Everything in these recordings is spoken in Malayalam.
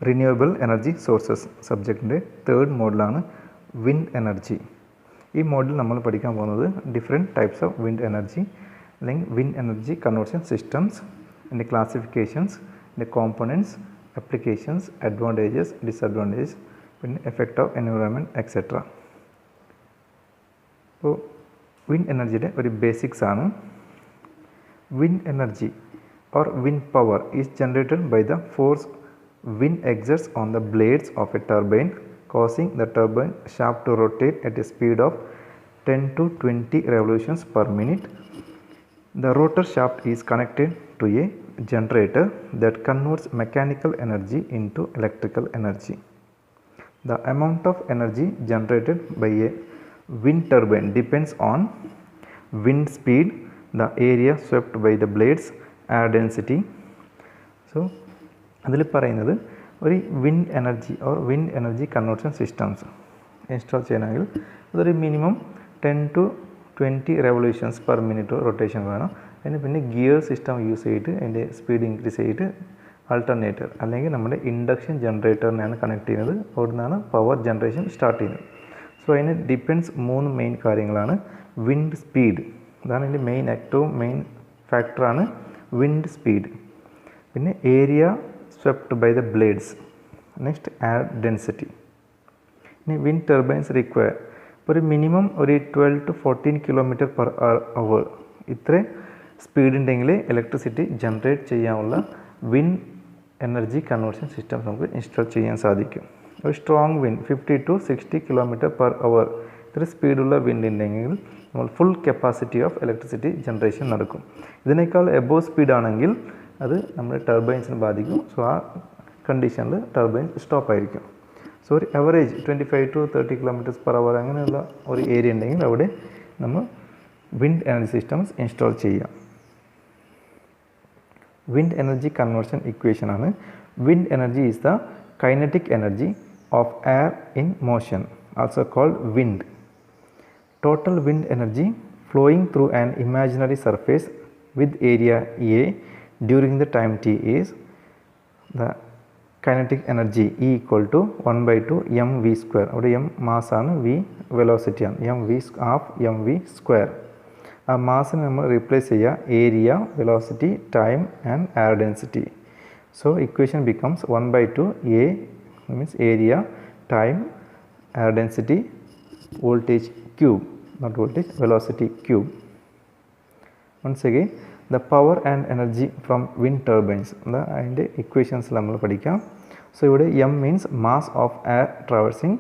റിന്യൂവബിൾ എനർജി സോഴ്സസ് സബ്ജക്റ്റിൻ്റെ തേർഡ് മോഡലാണ് വിൻഡ് എനർജി. ഈ മോഡിൽ നമ്മൾ പഠിക്കാൻ പോകുന്നത് different types of wind energy അല്ലെങ്കിൽ വിൻഡ് എനർജി കൺവേർഷൻ സിസ്റ്റംസ്, അതിൻ്റെ ക്ലാസിഫിക്കേഷൻസ്, അതിൻ്റെ കോമ്പണൻറ്റ്സ്, അപ്ലിക്കേഷൻസ്, അഡ്വാൻറ്റേജസ്, ഡിസഡ്വാൻറ്റേജസ്, പിന്നെ എഫക്റ്റ് ഓഫ് എൻവയോൺമെൻറ്റ് എക്സെട്ര. അപ്പോൾ വിൻഡ് എനർജിയുടെ ഒരു ബേസിക്സ് ആണ്. Wind energy or wind power is generated by the force wind exerts on the blades of a turbine, causing the turbine shaft to rotate at a speed of 10 to 20 revolutions per minute. The rotor shaft is connected to a generator that converts mechanical energy into electrical energy. The amount of energy generated by a wind turbine depends on wind speed, the area swept by the blades, air density. So അതിൽ പറയുന്നത് ഒരു wind energy or wind energy conversion systems install ചെയ്യണമെങ്കിൽ അതൊരു minimum 10 to 20 revolutions per minute rotation വേണം. അതിന് പിന്നെ ഗിയർ സിസ്റ്റം യൂസ് ചെയ്തിട്ട് അതിൻ്റെ സ്പീഡ് ഇൻക്രീസ് ചെയ്തിട്ട് ആൾട്ടർനേറ്റർ അല്ലെങ്കിൽ നമ്മുടെ ഇൻഡക്ഷൻ ജനറേറ്ററിനെയാണ് കണക്ട് ചെയ്യുന്നത്. അവിടെ നിന്നാണ് പവർ ജനറേഷൻ സ്റ്റാർട്ട് ചെയ്യുന്നത്. സോ അതിന് ഡിപ്പെൻഡ്സ് 3 മെയിൻ കാര്യങ്ങളാണ്. വിൻഡ് സ്പീഡ്, അതാണ് അതിൻ്റെ ഏറ്റവും മെയിൻ ഫാക്ടറാണ് വിൻഡ് സ്പീഡ്. പിന്നെ area swept by the blades, next air density. ഇനി വിൻഡ് ടർബൈൻസ് റിക്വയർ ഒരു മിനിമം ഒരു 12 to 14 കിലോമീറ്റർ പെർ അവർ ഇത്ര സ്പീഡ് ഉണ്ടെങ്കിൽ ഇലക്ട്രിസിറ്റി ജനറേറ്റ് ചെയ്യാനുള്ള വിൻഡ് എനർജി കൺവേർഷൻ സിസ്റ്റം നമുക്ക് ഇൻസ്റ്റാൾ ചെയ്യാൻ സാധിക്കും. ഒരു strong wind 50 to 60 kilometre per hour ഇത്ര സ്പീഡുള്ള വിൻഡ് ഉണ്ടെങ്കിൽ നമ്മൾ full capacity of electricity generation നടക്കും. ഇതിനേക്കാൾ എബോവ് സ്പീഡാണെങ്കിൽ അത് നമ്മുടെ ടർബൈൻസിനെ ബാധിക്കും. സോ ആ കണ്ടീഷനിൽ ടർബൈൻ സ്റ്റോപ്പ് ആയിരിക്കും. സോ ഒരു average 25 to 30 kilometres per hour അങ്ങനെയുള്ള ഒരു ഏരിയ ഉണ്ടെങ്കിൽ അവിടെ നമ്മൾ വിൻഡ് എനർജി സിസ്റ്റംസ് ഇൻസ്റ്റാൾ ചെയ്യാം. വിൻഡ് എനർജി കൺവേർഷൻ ഇക്വേഷൻ ആണ്. Wind energy is the kinetic energy of air in motion, also called wind. Total wind energy flowing through an imaginary surface with area A during the time t is the kinetic energy E equal to 1/2 mv square. അവിടെ m mass ആണ്, v velocity ആണ്, mv square. ആ മാസിനെ നമ്മൾ റീപ്ലേസ് ചെയ്യുക area, velocity, time and air density. So equation becomes 1/2 a means area, time, air density, voltage cube, not voltage, velocity cube. Once again, the power and energy from wind turbines, അതിൻ്റെ equations നമ്മൾ പഠിക്കാം. സോ ഇവിടെ m means mass of air traversing,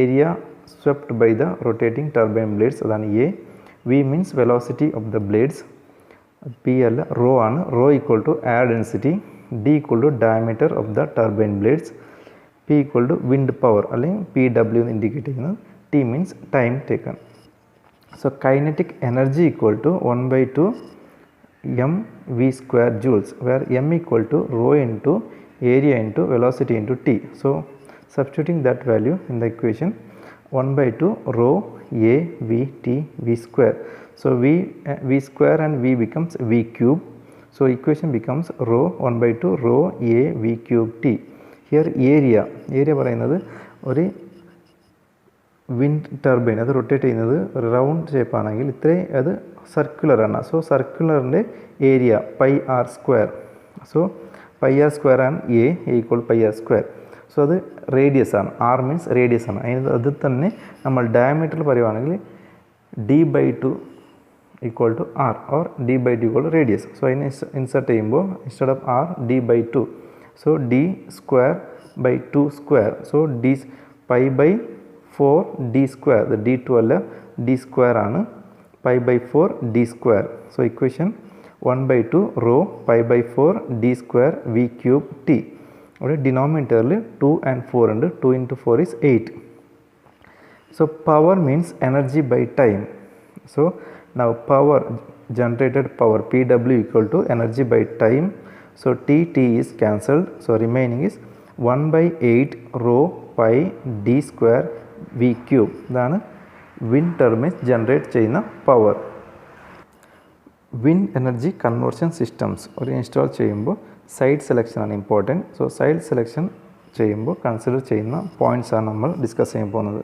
area swept by the rotating turbine blades, അതാണ് a. v means velocity of the blades, p അല്ല rho ആണ്, rho equal to air density, d equal to diameter of the turbine blades, p equal to wind power അല്ലെങ്കിൽ pw എന്ന് ഇൻഡിക്കേറ്റ് ചെയ്യുന്നത്, t means time taken. So kinetic energy equal to 1/2 mv square joules, where m equal to rho into area into velocity into t. So substituting that value in the equation, 1/2 rho a v t v square. So v square and v becomes v cube. So equation becomes rho 1/2 rho a v cube t. Here area പറയുന്നത് ഒരു വിൻഡ് ടർബൈൻ അത് റൊട്ടേറ്റ് ചെയ്യുന്നത് റൗണ്ട് ഷേപ്പ് ആണെങ്കിൽ ഇത്രയും അത് സർക്കുലറാണ്. സോ സർക്കുലറിൻ്റെ area pi R square. So pi R square ആണ് A equal pi R square. So അത് റേഡിയസ് ആണ്, ആർ മീൻസ് റേഡിയസ് ആണ്. അതിൽ തന്നെ നമ്മൾ ഡയമീറ്ററിൽ പറയുവാണെങ്കിൽ d/2 equal to R or d/2 equal to radius. So അതിനെ ഇൻസർട്ട് ചെയ്യുമ്പോൾ instead of R d/2, so d square by 2 square. So d pi by 4 d square, the d2 അല്ല d square ആണ്, pi by 4 d square. So equation 1/2 rho pi by 4 d square v cube t. അവിടെ ഡിനോമിനേറ്ററിൽ 2 and 4 ഉണ്ട്, 2 into 4 is 8. So power means energy by time. So now power, generated power pw equal to energy by time. So t is cancelled, so remaining is 1/8 rho pi d square v cube. ഇതാണ് വിൻഡ് ടർബൈൻസ് ജനറേറ്റ് ചെയ്യുന്ന power. Wind energy conversion systems ഒരു ഇൻസ്റ്റാൾ ചെയ്യുമ്പോൾ സൈഡ് സെലക്ഷൻ ആണ് ഇമ്പോർട്ടൻറ്റ്. സോ സൈഡ് സെലക്ഷൻ ചെയ്യുമ്പോൾ കൺസിഡർ ചെയ്യുന്ന പോയിൻറ്റ്സ് ആണ് നമ്മൾ ഡിസ്കസ് ചെയ്യാൻ പോകുന്നത്.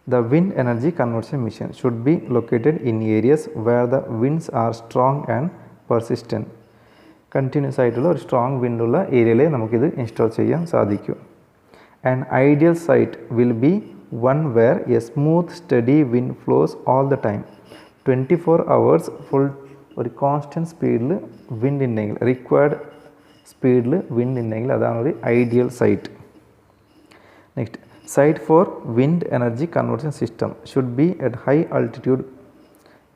The wind energy conversion mission should be located in areas where the winds are strong and persistent. Continuous ആയിട്ടുള്ള ഒരു സ്ട്രോങ് വിൻഡുള്ള ഏരിയയിലേ നമുക്കിത് ഇൻസ്റ്റാൾ ചെയ്യാൻ സാധിക്കും. An ideal site will be one where a smooth steady wind flows all the time. 24 hours full ഒരു കോൺസ്റ്റൻറ്റ് സ്പീഡിൽ വിൻഡ് ഉണ്ടെങ്കിൽ, റിക്വയർഡ് സ്പീഡിൽ വിൻഡ് ഉണ്ടെങ്കിൽ അതാണ് ഒരു ideal site. Next, site for wind energy conversion system should be at high altitude.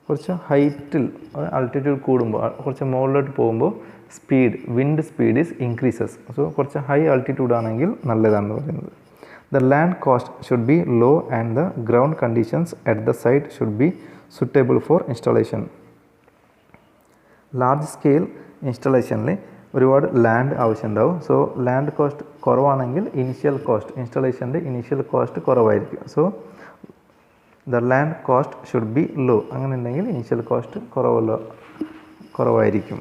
കുറച്ച് ഹൈറ്റിൽ ആൾട്ടിറ്റ്യൂഡ് കൂടുമ്പോൾ, കുറച്ച് മുകളിലോട്ട് പോകുമ്പോൾ wind speed is increases. So കുറച്ച് ഹൈ ആൾട്ടിറ്റ്യൂഡ് ആണെങ്കിൽ നല്ലതാണെന്ന് പറയുന്നത്. The land cost should be low and the ground conditions at the site should be suitable for installation. Large scale ഇൻസ്റ്റലേഷനിൽ ഒരുപാട് ലാൻഡ് ആവശ്യമുണ്ടാവും. സോ ലാൻഡ് കോസ്റ്റ് കുറവാണെങ്കിൽ ഇൻസ്റ്റലേഷൻ്റെ ഇനീഷ്യൽ കോസ്റ്റ് കുറവായിരിക്കും. So the land cost should be low. അങ്ങനെ ഉണ്ടെങ്കിൽ ഇനീഷ്യൽ കോസ്റ്റ് കുറവായിരിക്കും.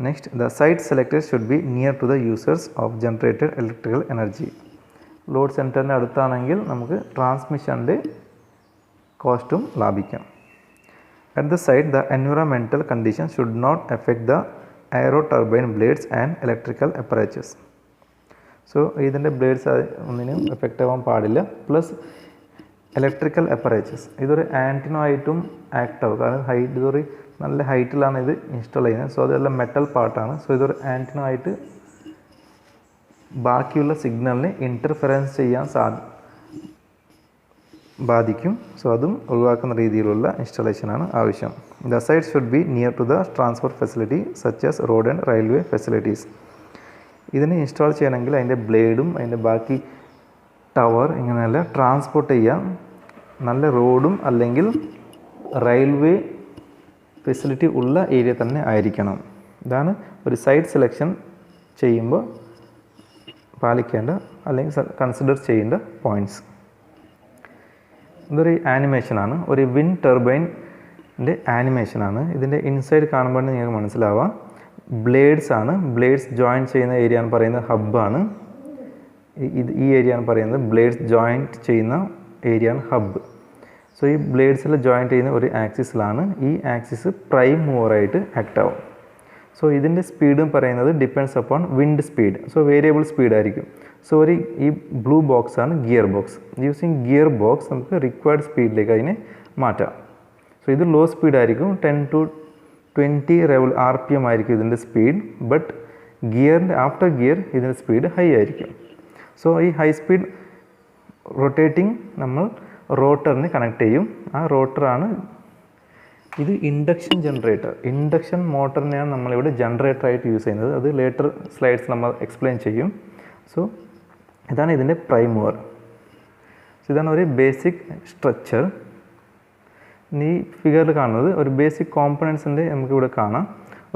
Next, the site selected should be near to the users of generated electrical energy. Load സെൻറ്ററിൻ്റെ അടുത്താണെങ്കിൽ നമുക്ക് ട്രാൻസ്മിഷൻ്റെ കോസ്റ്റും ലാഭിക്കാം. At the site, the environmental conditions should not affect the aero turbine blades and electrical apparatus. So ഇതിൻ്റെ ബ്ലേഡ്സ് ഒന്നിനും എഫക്റ്റ് ആവാൻ പാടില്ല. പ്ലസ് ഇലക്ട്രിക്കൽ അപ്പറേച്ചസ്, ഇതൊരു ആൻറ്റിനോ ആയിട്ടും ആക്ട് ആവും. കാരണം ഇതൊരു നല്ല ഹൈറ്റിലാണ് ഇത് ഇൻസ്റ്റാൾ ചെയ്യുന്നത്. സോ അതെല്ലാം മെറ്റൽ പാർട്ടാണ്. സോ ഇതൊരു ആൻറ്റിനോ ആയിട്ട് ബാക്കിയുള്ള സിഗ്നലിനെ ഇൻ്റർഫിറൻസ് ചെയ്യാൻ ബാധിക്കും. സോ അതും ഒഴിവാക്കുന്ന രീതിയിലുള്ള ഇൻസ്റ്റലേഷനാണ് ആവശ്യം. The site should be near to the transport facility such as road and railway facilities. ഇതിനെ ഇൻസ്റ്റാൾ ചെയ്യണമെങ്കിൽ അതിൻ്റെ ബ്ലേഡും അതിൻ്റെ ബാക്കി ടവർ ഇങ്ങനെയല്ല ട്രാൻസ്പോർട്ട് ചെയ്യാൻ നല്ല റോഡും അല്ലെങ്കിൽ റെയിൽവേ ഫെസിലിറ്റി ഉള്ള ഏരിയ തന്നെ ആയിരിക്കണം. ഇതാണ് ഒരു സൈറ്റ് സെലക്ഷൻ ചെയ്യുമ്പോൾ പാലിക്കേണ്ട അല്ലെങ്കിൽ കൺസിഡർ ചെയ്യേണ്ട പോയിൻറ്റ്സ്. ഇതൊരു ആനിമേഷനാണ്, ഒരു വിൻഡ് ടർബൈൻ്റെ ആനിമേഷനാണ്. ഇതിൻ്റെ ഇൻസൈഡ് കാണുമ്പോൾ നിങ്ങൾക്ക് മനസ്സിലാവാം. ബ്ലേഡ്സ് ജോയിൻ ചെയ്യുന്ന ഏരിയ എന്ന് പറയുന്നത് ഹബ്ബാണ്. ഈ ഏരിയ എന്ന് പറയുന്നത് ബ്ലേഡ്സ് ജോയിൻറ്റ് ചെയ്യുന്ന ഏരിയ ആണ് ഹബ്ബ്. സോ ഈ ബ്ലേഡ്സിൽ ജോയിൻറ്റ് ചെയ്യുന്ന ഒരു ആക്സിസിലാണ്. ഈ ആക്സിസ് പ്രൈം മൂവറായിട്ട് ആക്ട് ആവും. സോ ഇതിൻ്റെ സ്പീഡും പറയുന്നത് depends upon wind speed. So variable സ്പീഡായിരിക്കും. സോ ഈ ബ്ലൂ ബോക്സാണ് gear box. Using gear box നമുക്ക് റിക്വയർഡ് സ്പീഡിലേക്ക് അതിനെ മാറ്റാം. സോ ഇത് ലോ സ്പീഡായിരിക്കും, 10 to 20 RPM ആയിരിക്കും ഇതിൻ്റെ സ്പീഡ്. ബട്ട് ആഫ്റ്റർ ഗിയർ ഇതിൻ്റെ സ്പീഡ് ഹൈ ആയിരിക്കും. സോ ഈ ഹൈ സ്പീഡ് റൊട്ടേറ്റിംഗ് നമ്മൾ റോട്ടറിന് കണക്ട് ചെയ്യും. ആ റോട്ടറാണ് ഇത്. ഇൻഡക്ഷൻ മോട്ടറിനെയാണ് നമ്മളിവിടെ ജനറേറ്ററായിട്ട് യൂസ് ചെയ്യുന്നത്. അത് ലേറ്റർ സ്ലൈഡ്സ് നമ്മൾ എക്സ്പ്ലെയിൻ ചെയ്യും. സോ ഇതാണ് ഇതിൻ്റെ പ്രൈം മൂവർ. സോ ഇതാണ് ഒരു ബേസിക് സ്ട്രക്ചർ. ഈ ഫിഗറിൽ കാണുന്നത് ഒരു ബേസിക് കോമ്പണൻസിൻ്റെ നമുക്കിവിടെ കാണാം.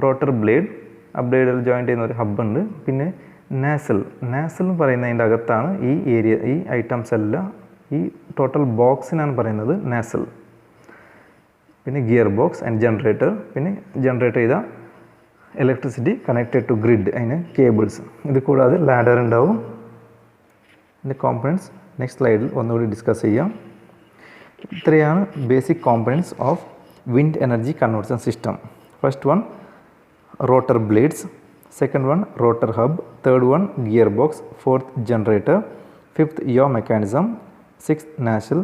റോട്ടർ ബ്ലേഡ്, ആ ബ്ലേഡിൽ ജോയിൻറ്റ് ചെയ്യുന്ന ഒരു ഹബ്ബ് ഉണ്ട്. പിന്നെ നാസൽ എന്ന് പറയുന്നതിൻ്റെ അകത്താണ് ഈ ഏരിയ, ഈ ഐറ്റംസ് എല്ലാം. ഈ ടോട്ടൽ ബോക്സിനാണ് പറയുന്നത് നാസൽ. പിന്നെ ഗിയർ ബോക്സ് ആൻഡ് ജനറേറ്റർ. പിന്നെ ജനറേറ്റ് ചെയ്ത ഇലക്ട്രിസിറ്റി കണക്റ്റഡ് ടു ഗ്രിഡ്, അതിന് കേബിൾസ്. ഇത് കൂടാതെ ലാഡർ ഉണ്ടാവും. ഇതിൻ്റെ കോമ്പണൻസ് നെക്സ്റ്റ് സ്ലൈഡിൽ ഒന്നുകൂടി ഡിസ്കസ് ചെയ്യാം. ഇത്രയാണ് basic components of wind energy conversion system. First one rotor blades, second one rotor hub, third one gear box, fourth generator, fifth yaw mechanism, sixth nacelle,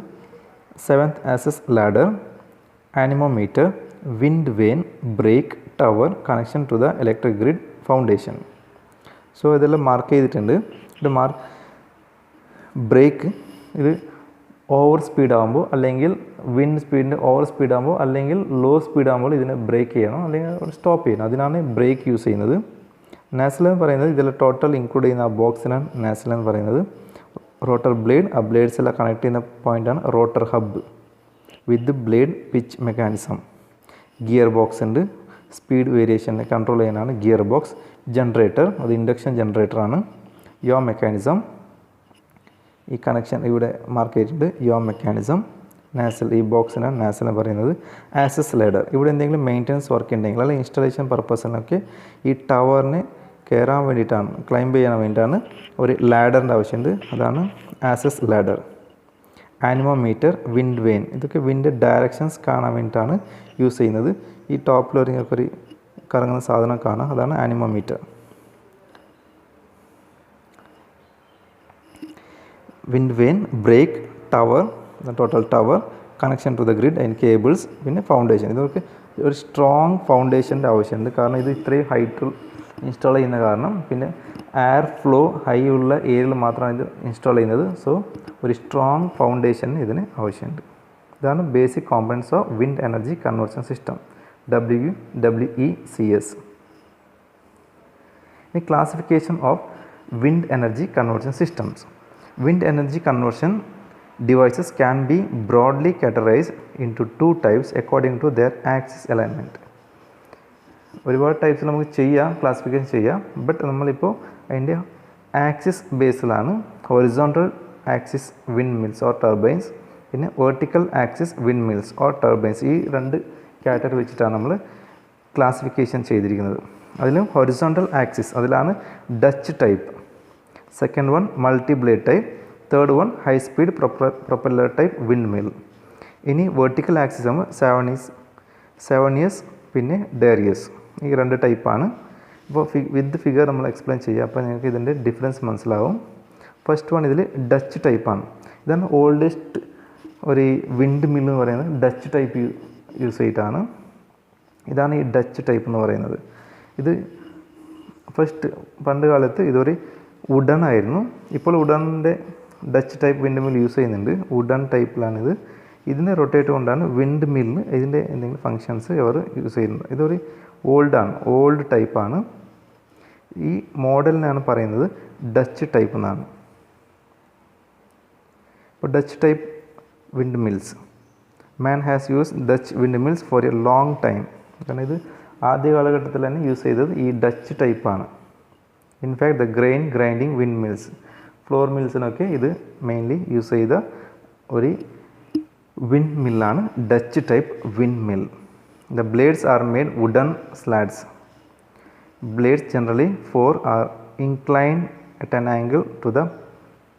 seventh access ladder, anemometer, wind vane, brake, tower, connection to the electric grid, foundation. So ഇതെല്ലാം മാർക്ക് ചെയ്തിട്ടുണ്ട്. ഇത് ബ്രേക്ക്, ഇത് ഓവർ സ്പീഡ് ആകുമ്പോൾ അല്ലെങ്കിൽ വിൻഡ് സ്പീഡിൻ്റെ ഓവർ സ്പീഡ് ആകുമ്പോൾ അല്ലെങ്കിൽ ലോ സ്പീഡ് ആകുമ്പോൾ ഇതിനെ ബ്രേക്ക് ചെയ്യണം അല്ലെങ്കിൽ സ്റ്റോപ്പ് ചെയ്യണം. അതിനാണ് ബ്രേക്ക് യൂസ് ചെയ്യുന്നത്. നാസൽ എന്ന് പറയുന്നത് ഇതിൽ ടോട്ടൽ ഇൻക്ലൂഡ് ചെയ്യുന്ന ആ ബോക്സിനാണ് നാസൽ എന്ന് പറയുന്നത്. റോട്ടർ ബ്ലേഡ്, ആ ബ്ലേഡ്സ് എല്ലാം കണക്ട് ചെയ്യുന്ന പോയിൻ്റാണ് rotor hub with blade pitch mechanism. Gear box ഉണ്ട്, സ്പീഡ് വേരിയേഷനെ കൺട്രോൾ ചെയ്യാനാണ് ഗിയർ ബോക്സ്. ജനറേറ്റർ, അത് ഇൻഡക്ഷൻ ജനറേറ്ററാണ്. യോ മെക്കാനിസം, ഈ കണക്ഷൻ ഇവിടെ മാർക്ക് ചെയ്തിട്ടുണ്ട്, യോ മെക്കാനിസം. നാസൽ, ഈ ബോക്സിനാണ് നാസൽ എന്ന് പറയുന്നത്. ആക്സസ് ലാഡർ, ഇവിടെ എന്തെങ്കിലും മെയിൻ്റനൻസ് വർക്ക് ഉണ്ടെങ്കിൽ അല്ലെങ്കിൽ ഇൻസ്റ്റലേഷൻ പർപ്പസിനൊക്കെ ഈ ടവറിന് കയറാൻ വേണ്ടിയിട്ടാണ്, ക്ലൈംബ് ചെയ്യാൻ വേണ്ടിയിട്ടാണ് ഒരു ലാഡറിൻ്റെ ആവശ്യമുണ്ട്. അതാണ് ആക്സസ് ലാഡർ. ആനിമോമീറ്റർ, വിൻഡ് വെയിൻ, ഇതൊക്കെ വിൻഡ് ഡയറക്ഷൻസ് കാണാൻ വേണ്ടിയിട്ടാണ് യൂസ് ചെയ്യുന്നത്. ഈ ടോപ്പിൽ ഒരു കറങ്ങുന്ന സാധനം കാണാം, അതാണ് anemometer. Wind vane, brake, tower, total tower, connection to the grid and cables, പിന്നെ ഫൗണ്ടേഷൻ. ഇതൊക്കെ ഒരു സ്ട്രോങ് ഫൗണ്ടേഷൻ്റെ ആവശ്യമുണ്ട്. കാരണം ഇത് ഇത്രയും ഹൈറ്റിൽ ഇൻസ്റ്റാൾ ചെയ്യുന്ന കാരണം, പിന്നെ എയർ ഫ്ലോ ഹൈ ഉള്ള ഏരിയയിൽ മാത്രമാണ് ഇത് ഇൻസ്റ്റാൾ ചെയ്യുന്നത്. സോ ഒരു സ്ട്രോങ് ഫൗണ്ടേഷൻ ഇതിന് ആവശ്യമുണ്ട്. ഇതാണ് basic components of wind energy conversion system, WECS. ഇനി classification of wind energy conversion systems. Wind energy conversion devices can be broadly categorized into two types according to their axis alignment. ഒരുപാട് ടൈപ്സ് നമുക്ക് ചെയ്യാം, ക്ലാസിഫിക്കേഷൻ ചെയ്യാം. ബട്ട് നമ്മളിപ്പോൾ അതിൻ്റെ ആക്സിസ് ബേസിലാണ്. Horizontal axis wind mills or turbines, പിന്നെ vertical axis wind mills or turbines. ഈ രണ്ട് കാറ്റഗറി വെച്ചിട്ടാണ് നമ്മൾ ക്ലാസിഫിക്കേഷൻ ചെയ്തിരിക്കുന്നത്. അതിലും ഹൊറിസോണ്ടൽ ആക്സിസ്, അതിലാണ് Dutch type. Second one multi blade type, third one high speed propeller type wind mill. ഇനി വെർട്ടിക്കൽ ആക്സിസ് നമ്മൾ സെവനിയസ് പിന്നെ ഡേറിയസ്, ഈ രണ്ട് ടൈപ്പാണ്. ഇപ്പോൾ വിത്ത് ഫിഗർ നമ്മൾ എക്സ്പ്ലെയിൻ ചെയ്യുക, അപ്പോൾ നിങ്ങൾക്ക് ഇതിൻ്റെ ഡിഫറൻസ് മനസ്സിലാവും. ഫസ്റ്റ് വൺ ഇതിൽ ഡച്ച് ടൈപ്പാണ്. ഇതാണ് ഓൾഡസ്റ്റ് ഒരു വിൻഡ് മിൽ എന്ന് പറയുന്നത്. ഡച്ച് ടൈപ്പ് യൂസ് ചെയ്തിട്ടാണ്. ഇതാണ് ഈ ഡച്ച് ടൈപ്പ് എന്ന് പറയുന്നത്. ഇത് ഫസ്റ്റ് പണ്ട് കാലത്ത് ഇതൊരു വുഡൺ ആയിരുന്നു. ഇപ്പോൾ വുഡണിൻ്റെ Dutch type wind mill use ചെയ്യുന്നുണ്ട്. വുഡൺ ടൈപ്പിലാണിത്. ഇതിനെ റൊട്ടേറ്റ് കൊണ്ടാണ് വിൻഡ് മില്ലിന് ഇതിൻ്റെ എന്തെങ്കിലും ഫങ്ഷൻസ് അവർ യൂസ് ചെയ്യുന്നത്. ഇതൊരു ഓൾഡ് ടൈപ്പാണ്. ഈ മോഡലിനാണ് പറയുന്നത് ഡച്ച് ടൈപ്പ് എന്നാണ്. ഇപ്പോൾ Dutch type wind mills, man has use Dutch windmills for a long time. കാരണം ഇത് ആദ്യ കാലഘട്ടത്തിൽ തന്നെ യൂസ് ചെയ്തത് ഈ ഡച്ച് ടൈപ്പാണ്. In fact the grain grinding wind mills, flour മിൽസിനൊക്കെ ഇത് മെയിൻലി യൂസ് ചെയ്ത ഒരു വിൻഡ് മില്ലാണ് Dutch type wind mill. The blades are made wooden slats. Blades generally 4 are inclined at an angle to the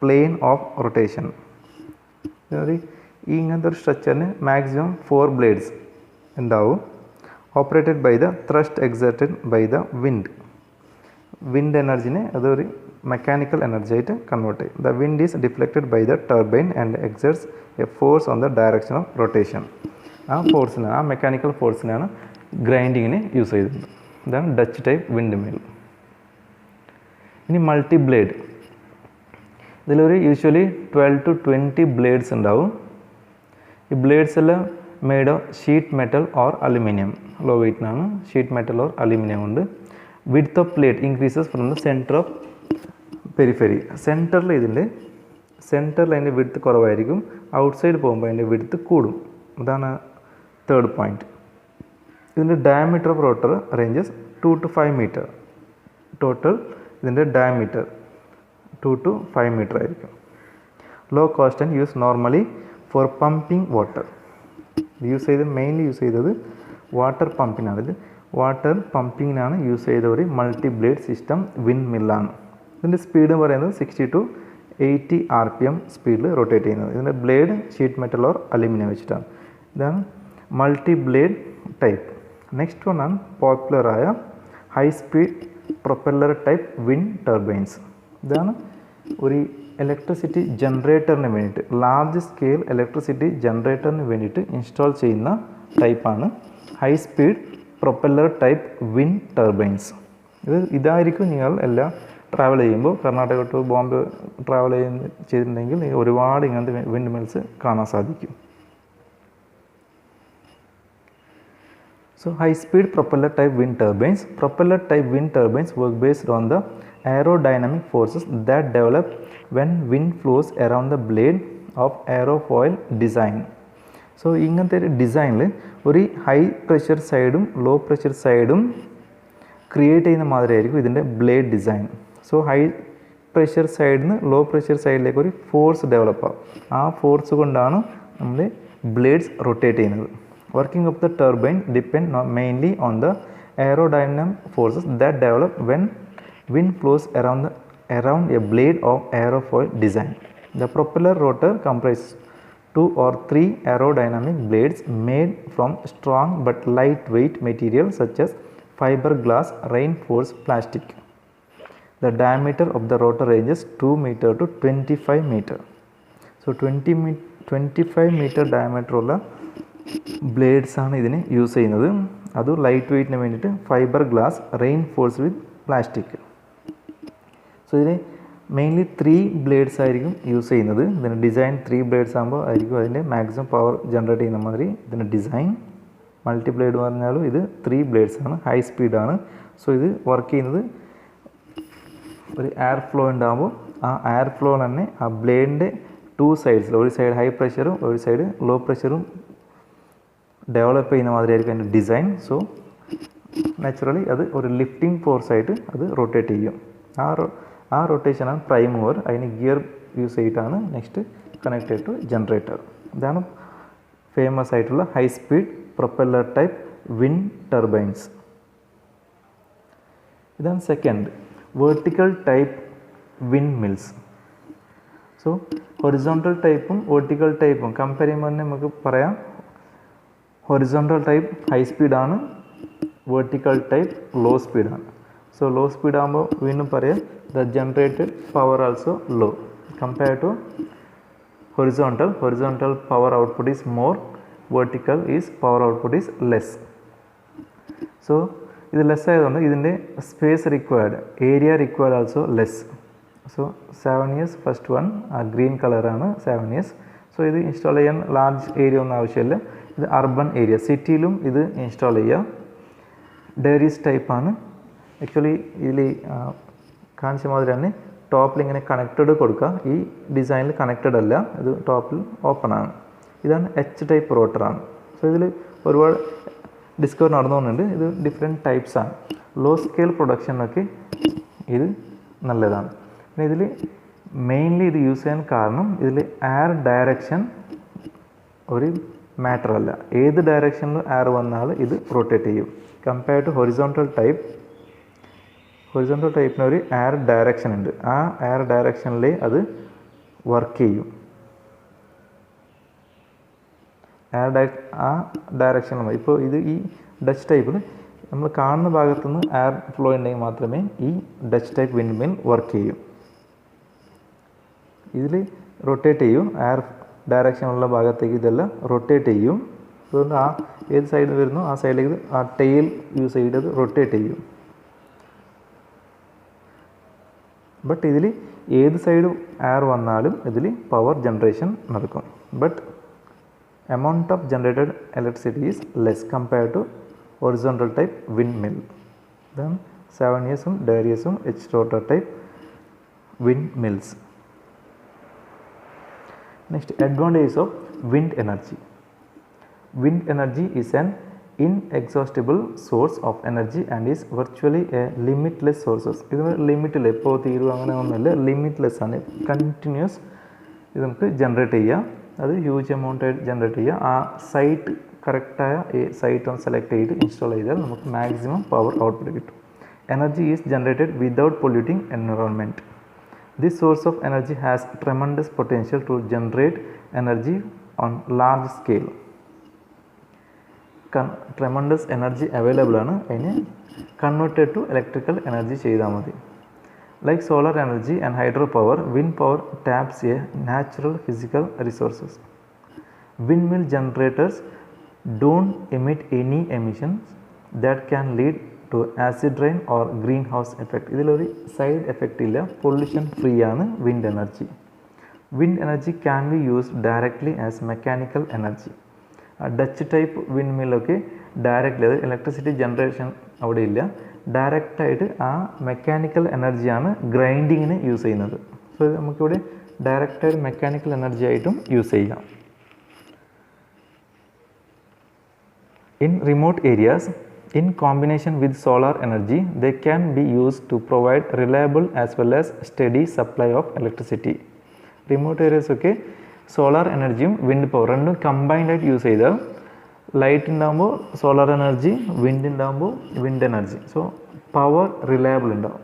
plane of rotation. ഈ ഇങ്ങനത്തെ ഒരു സ്ട്രക്ചറിന് മാക്സിമം 4 ബ്ലേഡ്സ് ഉണ്ടാവും. Operated by the thrust exerted by the wind എനർജിനെ അതൊരു മെക്കാനിക്കൽ എനർജി ആയിട്ട് കൺവേർട്ട് ചെയ്യും. The wind is deflected by the turbine and exerts a force on the direction of rotation. ആ മെക്കാനിക്കൽ ഫോഴ്സിനാണ് ഗ്രൈൻഡിങ്ങിന് യൂസ് ചെയ്തത്. ഇതാണ് ഡച്ച് ടൈപ്പ് വിൻഡ് മിൽ. ഇനി മൾട്ടി ബ്ലേഡ്, ഇതിലൊരു യൂഷ്വലി 12 to 20 ബ്ലേഡ്സ് ഉണ്ടാവും. ഈ ബ്ലേഡ്സ് എല്ലാം made of sheet metal or aluminium. Low വെയ്റ്റിനാണ്. ഷീറ്റ് മെറ്റൽ ഓർ അലുമിനിയം കൊണ്ട്. Width of plate increases from the centre of periphery. സെൻറ്ററിൽ അതിൻ്റെ വിഡ്ത്ത് കുറവായിരിക്കും. ഔട്ട്സൈഡ് പോകുമ്പോൾ അതിൻ്റെ വിഡ്ത്ത് കൂടും. അതാണ് തേർഡ് പോയിൻറ്റ്. ഇതിൻ്റെ diameter of rotor ranges 2 to 5 metre. Total ഇതിൻ്റെ ഡയമീറ്റർ 2 to 5 മീറ്റർ ആയിരിക്കും. Low cost and use normally for pumping water. Mainly use ചെയ്തത് വാട്ടർ പമ്പിനാണ്. ഇത് വാട്ടർ പമ്പിങ്ങിനാണ് യൂസ് ചെയ്ത ഒരു മൾട്ടി ബ്ലേഡ് സിസ്റ്റം വിൻഡ് മില്ലാണ്. ഇതിൻ്റെ സ്പീഡ് പറയുന്നത് 60 to 80 RPM സ്പീഡിൽ റൊട്ടേറ്റ് ചെയ്യുന്നത്. ഇതിൻ്റെ blade sheet metal or aluminium വെച്ചിട്ടാണ്. ഇതാണ് മൾട്ടി ബ്ലേഡ് ടൈപ്പ്. നെക്സ്റ്റ് വണ്ണാണ് പോപ്പുലറായ high speed propeller type wind turbines. ഇതാണ് ഒരു ഇലക്ട്രിസിറ്റി ജനറേറ്ററിന് വേണ്ടിയിട്ട്, ലാർജ് സ്കെയിൽ ഇലക്ട്രിസിറ്റി ജനറേറ്ററിന് വേണ്ടിയിട്ട് ഇൻസ്റ്റാൾ ചെയ്യുന്ന ടൈപ്പാണ് high speed propeller type wind turbines. ഇതായിരിക്കും നിങ്ങൾ എല്ലാം ട്രാവൽ ചെയ്യുമ്പോൾ, കർണാടക ടു ബോംബെ ട്രാവൽ ചെയ്തിട്ടുണ്ടെങ്കിൽ ഒരുപാട് ഇങ്ങനത്തെ വിൻഡ് മിൽസ് കാണാൻ സാധിക്കും. So high speed propeller type wind turbines. Propeller type wind turbines work based on the aerodynamic forces that develop when wind flows around the blade of aerofoil design. So ഇങ്ങനത്തെ ഒരു ഡിസൈനിൽ ഒരു ഹൈ പ്രഷർ സൈഡും ലോ പ്രഷർ സൈഡും ക്രിയേറ്റ് ചെയ്യുന്ന മാതിരി ആയിരിക്കും ഇതിൻ്റെ blade design. So high pressure സൈഡിൽ നിന്ന് ലോ പ്രഷർ സൈഡിലേക്ക് ഒരു ഫോഴ്സ് ഡെവലപ്പ് ആവും. ആ ഫോഴ്സ് കൊണ്ടാണ് നമ്മൾ ബ്ലേഡ്സ് റൊട്ടേറ്റ് ചെയ്യുന്നത്. Working of the turbine depend mainly on the aerodynamic forces that develop when wind flows around a blade of aerofoil design. The propeller rotor comprises 2 or 3 aerodynamic blades made from strong but lightweight material such as fiberglass reinforced plastic. The diameter of the rotor ranges 2 meter to 25 meter. So 25 meter diameter ഉള്ള ബ്ലേഡ്സ് ആണ് ഇതിന് യൂസ് ചെയ്യുന്നത്. അത് ലൈറ്റ് വെയ്റ്റിന് വേണ്ടിയിട്ട് ഫൈബർ ഗ്ലാസ് റെയിൻഫോഴ്സ് വിത്ത് പ്ലാസ്റ്റിക്. സോ ഇതിന് മെയിൻലി 3 ബ്ലേഡ്സ് ആയിരിക്കും യൂസ് ചെയ്യുന്നത്. ഇതിന് ഡിസൈൻ 3 ബ്ലേഡ്സ് ആകുമ്പോൾ ആയിരിക്കും അതിൻ്റെ മാക്സിമം പവർ ജനറേറ്റ് ചെയ്യുന്ന മാതിരി ഇതിൻ്റെ ഡിസൈൻ. മൾട്ടി ബ്ലേഡ് പറഞ്ഞാലും ഇത് 3 ബ്ലേഡ്സ് ആണ്, ഹൈ സ്പീഡാണ്. സോ ഇത് വർക്ക് ചെയ്യുന്നത് ഒരു എയർ ഫ്ലോ ഉണ്ടാകുമ്പോൾ ആ എയർ ഫ്ലോ തന്നെ ആ ബ്ലേഡിൻ്റെ 2 സൈഡ്സിൽ, ഒരു സൈഡ് ഹൈ പ്രഷറും ഒരു സൈഡ് ലോ പ്രഷറും ഡെവലപ്പ് ചെയ്യുന്ന മാതിരിയായിരിക്കും അതിൻ്റെ ഡിസൈൻ. സോ നാച്ചുറലി അത് ഒരു ലിഫ്റ്റിംഗ് ഫോഴ്സായിട്ട് അത് റൊട്ടേറ്റ് ചെയ്യും. ആ റൊട്ടേഷനാണ് പ്രൈം മൂവർ. അതിന് ഗിയർ യൂസ് ചെയ്തിട്ടാണ് നെക്സ്റ്റ് കണക്റ്റഡ് ടു ജനറേറ്റർ. ഇതാണ് ഫേമസ് ആയിട്ടുള്ള high speed propeller type wind turbines. ഇതാണ് second vertical type wind mills. So horizontal ടൈപ്പും വെർട്ടിക്കൽ ടൈപ്പും കമ്പയർ ചെയ്യുമ്പോൾ തന്നെ നമുക്ക് പറയാം, ഹൊറിസോണ്ടൽ ടൈപ്പ് ഹൈ സ്പീഡാണ്, വെർട്ടിക്കൽ ടൈപ്പ് ലോ സ്പീഡാണ്. സോ ലോ സ്പീഡ് ആകുമ്പോൾ വീണ്ടും പറയാം the generated power also low compare to horizontal power output is more, vertical is power output is less. So ഇത് ലെസ് ആയതുകൊണ്ട് ഇതിൻ്റെ space required, area required also less. So 7 years first one green കളറാണ് 7 years. സോ ഇത് ഇൻസ്റ്റാൾ ചെയ്യാൻ ലാർജ് ഏരിയ ഒന്നും ആവശ്യമില്ല. ഇത് അർബൻ ഏരിയ, സിറ്റിയിലും ഇത് ഇൻസ്റ്റാൾ ചെയ്യുക. ഡെയറീസ് ടൈപ്പാണ്. ആക്ച്വലി ഇതിൽ കാണിച്ച മാതിരി തന്നെ ടോപ്പിൽ ഇങ്ങനെ കണക്റ്റഡ് കൊടുക്കുക. ഈ ഡിസൈനിൽ കണക്റ്റഡ് അല്ല, ഇത് ടോപ്പിൽ ഓപ്പൺ ആണ്. ഇതാണ് എച്ച് ടൈപ്പ് റോട്ടറാണ്. സോ ഇതിൽ ഒരുപാട് ഡിസ്കവർ നടന്നുകൊണ്ടുണ്ട്. ഇത് ഡിഫറെൻറ്റ് ടൈപ്സ് ആണ്. ലോ സ്കെയിൽ പ്രൊഡക്ഷനൊക്കെ ഇത് നല്ലതാണ്. പിന്നെ ഇതിൽ മെയിൻലി ഇത് യൂസ് ചെയ്യാൻ കാരണം ഇതിൽ എയർ ഡയറക്ഷൻ ഒരു മാറ്റർ അല്ല. ഏത് ഡയറക്ഷനിൽ എയർ വന്നാലും ഇത് റൊട്ടേറ്റ് ചെയ്യും. കമ്പയർ ടു ഹൊറിസോണ്ടൽ ടൈപ്പിന് ഒരു എയർ ഡയറക്ഷൻ ഉണ്ട്. ആ എയർ ഡയറക്ഷനിലേ അത് വർക്ക് ചെയ്യും. ആ ഡയറക്ഷനിൽ ഇപ്പോൾ ഇത് ഈ ഡച്ച് ടൈപ്പിൽ നമ്മൾ കാണുന്ന ഭാഗത്തുനിന്ന് എയർ ഫ്ലോ ഉണ്ടെങ്കിൽ മാത്രമേ ഈ Dutch type wind mill work ചെയ്യൂ. ഇതിൽ റൊട്ടേറ്റ് ചെയ്യും. എയർ ഡയറക്ഷനുള്ള ഭാഗത്തേക്ക് ഇതെല്ലാം റൊട്ടേറ്റ് ചെയ്യും. അതുകൊണ്ട് ആ ഏത് സൈഡിൽ വരുന്നു ആ സൈഡിലേക്ക് ആ ടെയിൽ യൂസ് ചെയ്തത് റൊട്ടേറ്റ് ചെയ്യും. ബട്ട് ഇതിൽ ഏത് സൈഡ് എയർ വന്നാലും ഇതിൽ പവർ ജനറേഷൻ നടക്കും. But amount of generated electricity is less compared to horizontal type windmill. Then 7 years Darius H rotor type windmills. Next, advantages of wind energy. Wind energy is an inexhaustible source of energy and is virtually a limitless sources. ഇത് ലിമിറ്റില്ല, ഇപ്പോൾ തീരും അങ്ങനെ ഒന്നുമില്ല, ലിമിറ്റ്ലെസ് ആണ്. കണ്ടിന്യൂസ് ഇത് നമുക്ക് ജനറേറ്റ് ചെയ്യാം. അത് ഹ്യൂജ് എമൗണ്ട് ആയിട്ട് ജനറേറ്റ് ചെയ്യുക. ആ സൈറ്റ് കറക്റ്റായ സൈറ്റ് ഒന്ന് സെലക്ട് ചെയ്ത് ഇൻസ്റ്റാൾ ചെയ്താൽ നമുക്ക് മാക്സിമം പവർ ഔട്ട്പുട്ട് കിട്ടും. Energy is generated without polluting environment. This source of energy has tremendous potential to generate energy on large scale. Tremendous energy available ആണ്. അതിന് കൺവേർട്ടഡ് ടു ഇലക്ട്രിക്കൽ എനർജി ചെയ്താൽ മതി. Like solar energy and hydropower, wind power taps a natural physical resources. Windmill generators don't emit any emissions that can lead to acid rain or greenhouse effect. ഇതിലൊരു സൈഡ് എഫക്റ്റ് ഇല്ല, പൊല്യൂഷൻ ഫ്രീ ആണ് wind energy. Wind energy can be used directly as mechanical energy. Dutch type wind മില്ലൊക്കെ ഡയറക്റ്റ്ലി, അത് ഇലക്ട്രിസിറ്റി ജനറേഷൻ അവിടെ ഇല്ല, ഡയറക്റ്റായിട്ട് ആ മെക്കാനിക്കൽ എനർജിയാണ് ഗ്രൈൻഡിങ്ങിന് യൂസ് ചെയ്യുന്നത്. സോ നമുക്കിവിടെ ഡയറക്റ്റായിട്ട് മെക്കാനിക്കൽ എനർജി ആയിട്ടും യൂസ് ചെയ്യാം. In remote areas, in combination with solar energy, they can be used to provide reliable as well as steady supply of electricity. Remote areas ഒക്കെ സോളാർ എനർജിയും വിൻഡ് പവർ രണ്ടും കമ്പൈൻഡ് ആയിട്ട് യൂസ് ചെയ്താൽ ലൈറ്റ് ഉണ്ടാകുമ്പോൾ സോളാർ എനർജി, വിൻഡ് ഉണ്ടാകുമ്പോൾ wind energy. So power reliable ഉണ്ടാവും.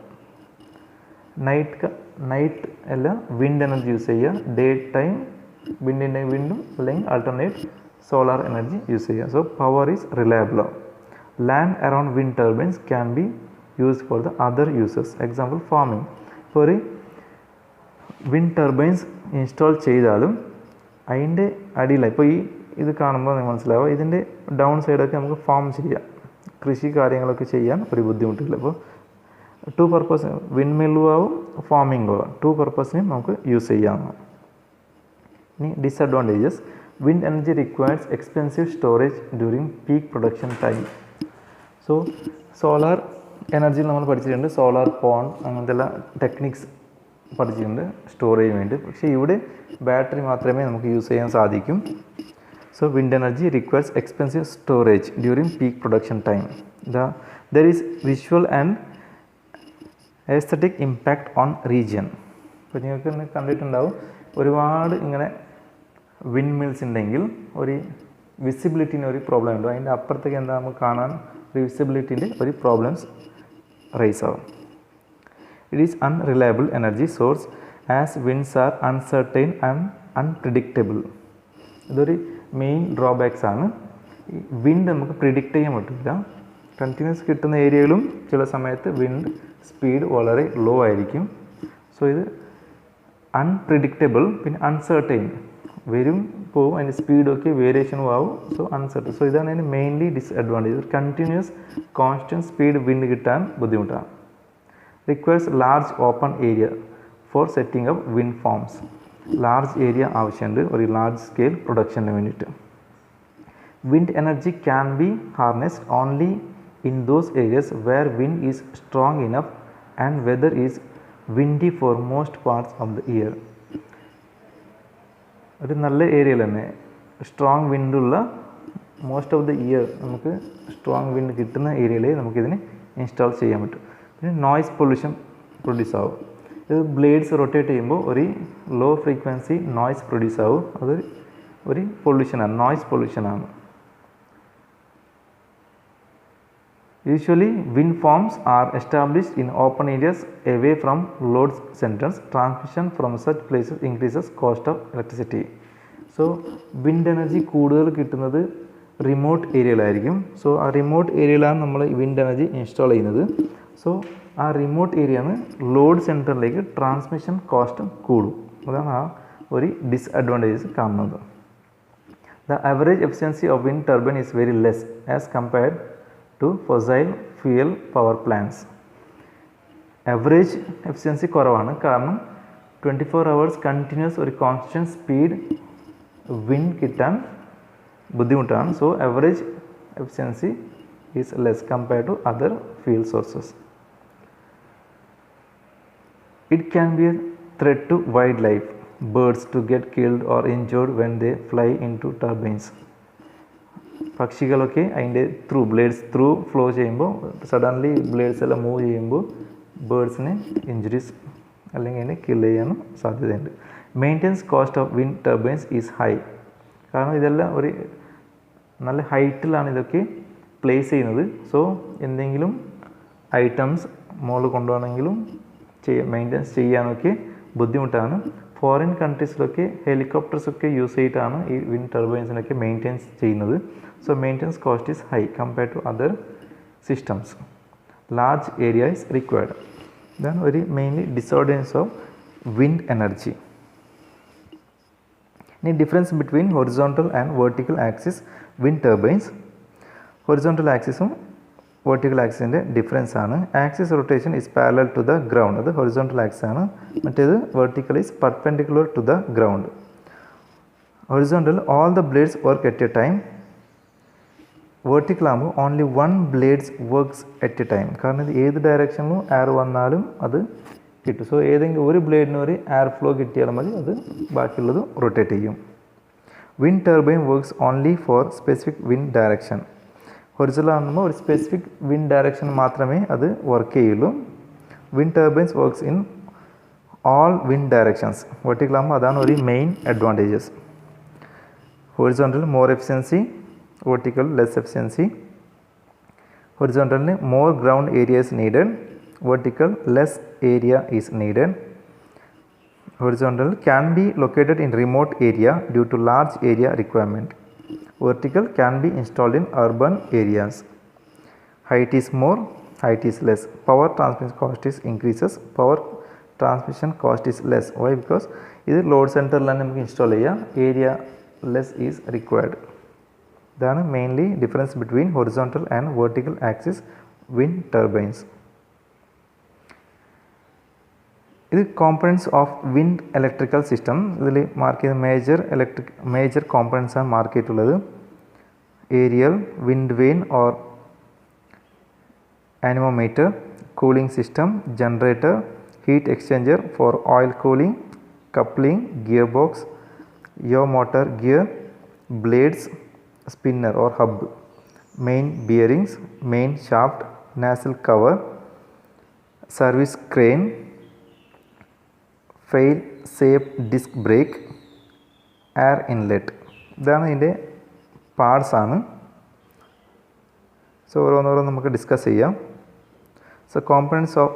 നൈറ്റ് അല്ല വിൻഡ് എനർജി യൂസ് ചെയ്യുക, ഡേ ടൈം വിൻഡിൻ്റെ വിൻഡും അല്ലെങ്കിൽ ആൾട്ടർനേറ്റ് സോളാർ എനർജി യൂസ് ചെയ്യുക. So power is reliable. Land around wind turbines can be used for the other users. Example farming. ഇപ്പോൾ ഒരു വിൻഡ് ടർബൈൻസ് ഇൻസ്റ്റാൾ ചെയ്താലും അതിൻ്റെ അടിയിലാണ് ഇപ്പോൾ ഇത് കാണുമ്പോൾ നിങ്ങൾക്ക് മനസ്സിലാവും, ഇതിൻ്റെ ഡൗൺ സൈഡൊക്കെ നമുക്ക് ഫാം ചെയ്യാം, കൃഷി കാര്യങ്ങളൊക്കെ ചെയ്യാൻ ഒരു ബുദ്ധിമുട്ടില്ല. അപ്പോൾ 2 പർപ്പസ് വിൻഡ് മില്ലും ആവും ഫാമിംഗും ആവും, 2 പർപ്പസിനും നമുക്ക് യൂസ് ചെയ്യാവുന്ന. ഇനി disadvantages. Wind energy requires expensive storage during peak production time. So solar എനർജിയിൽ നമ്മൾ പഠിച്ചിട്ടുണ്ട്, സോളാർ പോണ്ട് അങ്ങനത്തെ എല്ലാ ടെക്നിക്സ് പഠിച്ചിട്ടുണ്ട് സ്റ്റോർ ചെയ്യാൻ വേണ്ടി. പക്ഷേ ഇവിടെ ബാറ്ററി മാത്രമേ നമുക്ക് യൂസ് ചെയ്യാൻ സാധിക്കും. So wind energy requires expensive storage during peak production time. There is visual and aesthetic impact on region. ഇപ്പോൾ നിങ്ങൾക്ക് ഇന്ന് കണ്ടിട്ടുണ്ടാവും, ഒരുപാട് ഇങ്ങനെ വിൻഡ് മിൽസ് ഉണ്ടെങ്കിൽ ഒരു വിസിബിലിറ്റിന് ഒരു പ്രോബ്ലം ഉണ്ട്. അതിൻ്റെ അപ്പുറത്തേക്ക് എന്താ നമുക്ക് കാണാൻ ഒരു വിസിബിലിറ്റിൻ്റെ ഒരു പ്രോബ്ലംസ് റൈസ് ആവും. It is unreliable energy source as winds are uncertain and unpredictable. ഇതൊരു മെയിൻ ഡ്രോബാക്സ് ആണ്. ഈ വിൻഡ് നമുക്ക് പ്രിഡിക്റ്റ് ചെയ്യാൻ പറ്റില്ല. കണ്ടിന്യൂസ് കിട്ടുന്ന ഏരിയയിലും ചില സമയത്ത് വിൻഡ് സ്പീഡ് വളരെ ലോ ആയിരിക്കും. സോ ഇത് അൺപ്രിഡിക്റ്റബിൾ, പിന്നെ അൺസർട്ടൈൻ, വരും പോവും, അതിൻ്റെ സ്പീഡൊക്കെ വേരിയേഷനും ആവും. So uncertain. സോ ഇതാണ് അതിന് mainly disadvantage. Continuous constant speed wind കിട്ടാൻ ബുദ്ധിമുട്ടാണ്. Requires large open area for setting up wind farms. Large area ആവശ്യമുണ്ട് ഒരു ലാർജ് സ്കെയിൽ പ്രൊഡക്ഷന് വേണ്ടിയിട്ട്. Wind energy can be harnessed only in those areas where wind is strong enough and weather is windy for most parts of the year. ഒരു നല്ല ഏരിയയിൽ തന്നെ സ്ട്രോങ് വിൻഡുള്ള മോസ്റ്റ് ഓഫ് ദ ഇയർ നമുക്ക് സ്ട്രോങ് വിൻഡ് കിട്ടുന്ന ഏരിയയിലേ നമുക്കിതിന് ഇൻസ്റ്റാൾ ചെയ്യാൻ പറ്റും. പിന്നെ നോയ്സ് പൊല്യൂഷൻ പ്രൊഡ്യൂസ് ആവും. ഇത് ബ്ലേഡ്സ് റൊട്ടേറ്റ് ചെയ്യുമ്പോൾ ഒരു ലോ ഫ്രീക്വൻസി നോയ്സ് പ്രൊഡ്യൂസ് ആവും. അത് ഒരു പൊല്യൂഷനാണ്, നോയ്സ് പൊല്യൂഷനാണ്. Usually wind farms are established in open areas away from load centres. Transmission from such places increases cost of electricity. So wind energy കൂടുതൽ കിട്ടുന്നത് റിമോട്ട് ഏരിയയിലായിരിക്കും. സോ ആ റിമോട്ട് ഏരിയയിലാണ് നമ്മൾ വിൻഡ് എനർജി ഇൻസ്റ്റാൾ ചെയ്യുന്നത്. സോ ആ റിമോട്ട് ഏരിയയാണ് ലോഡ് സെൻറ്ററിലേക്ക് ട്രാൻസ്മിഷൻ കോസ്റ്റ് കൂടും. അതാണ് ആ ഒരു ഡിസ്അഡ്വാൻറ്റേജസ് കാണുന്നത്. The average efficiency of wind turbine is very less as compared to ഫൊസൈൽ fuel power plants. Average efficiency കുറവാണ്, കാരണം 24 hours കണ്ടിന്യൂസ് ഒരു കോൺസ്റ്റൻറ്റ് സ്പീഡ് വിൻഡ് കിട്ടാൻ ബുദ്ധിമുട്ടാണ്. So average efficiency is less compared to other fuel sources. It can be a threat to wildlife, birds to get killed or injured when they fly into turbines. പക്ഷികളൊക്കെ അതിൻ്റെ ബ്ലേഡ്സ് ത്രൂ ഫ്ലോ ചെയ്യുമ്പോൾ സഡൻലി ബ്ലേഡ്സ് എല്ലാം മൂവ് ചെയ്യുമ്പോൾ ബേർഡ്സിന് ഇഞ്ചുറീസ് അല്ലെങ്കിൽ അതിനെ കിൽ ചെയ്യാനും സാധ്യതയുണ്ട്. Maintenance cost of wind turbines is high. കാരണം ഇതെല്ലാം ഒരു നല്ല ഹൈറ്റിലാണ് ഇതൊക്കെ പ്ലേസ് ചെയ്യുന്നത്. സോ എന്തെങ്കിലും ഐറ്റംസ് മുകളിൽ കൊണ്ടുപോകണമെങ്കിലും മെയിൻ്റെനൻസ് ചെയ്യാനൊക്കെ ബുദ്ധിമുട്ടാണ്. ഫോറിൻ കൺട്രീസിലൊക്കെ ഹെലികോപ്റ്റേഴ്സൊക്കെ യൂസ് ചെയ്തിട്ടാണ് ഈ വിൻഡ് ടർബൈൻസിനൊക്കെ മെയിൻ്റെനൻസ് ചെയ്യുന്നത്. So maintenance cost is high compared to other systems. Large area is required. ഇതാണ് ഒരു mainly discordance of wind energy. ഇനി difference between horizontal and vertical axis wind turbines. Horizontal ആക്സിസും വെർട്ടിക്കൽ ആക്സിസിൻ്റെ ഡിഫറൻസ് ആണ്. Axis rotation is parallel to the ground, അത് ഹൊറിസോണ്ടൽ ആക്സിസ് ആണ്. മറ്റേത് vertical is perpendicular to the ground. Horizontal all the blades work at a time. Vertical ആകുമ്പോൾ only 1 blades works at a time. കാരണം ഇത് ഏത് ഡയറക്ഷനിലും എയർ വന്നാലും അത് കിട്ടും. സോ ഏതെങ്കിലും ഒരു ബ്ലേഡിന് ഒരു എയർ ഫ്ലോ കിട്ടിയാൽ മതി, അത് ബാക്കിയുള്ളത് റൊട്ടേറ്റ് ചെയ്യും. Wind turbine works only four specific wind direction. Horizontal ആകുമ്പോൾ ഒരു സ്പെസിഫിക് വിൻഡ് ഡയറക്ഷൻ മാത്രമേ അത് വർക്ക് ചെയ്യുള്ളൂ. Wind turbines works in all wind directions. Vertical ആകുമ്പോൾ അതാണ് ഒരു main advantages. Horizontal more efficiency, vertical less efficiency. Horizontally more ground area is needed, vertical less area is needed. Horizontal can be located in remote area due to large area requirement. Vertical can be installed in urban areas. Height is more, height is less. Power transmission cost is increases, power transmission cost is less. Why? Because this load center line we install area less is required. That is mainly difference between horizontal and vertical axis wind turbines. This components of wind electrical system. This mark major components are marked. Aerial, wind vane or anemometer, cooling system, generator, heat exchanger for oil cooling, coupling, gearbox, yaw motor gear, blades, spinner or hub, main bearings, main shaft, nacelle cover, service crane, fail safe disc brake, air inlet. ഇതാണ് ഇതിൻ്റെ പാർട്സ് ആണ്. സോ ഓരോന്നോരോന്ന് നമുക്ക് ഡിസ്കസ് ചെയ്യാം. So components of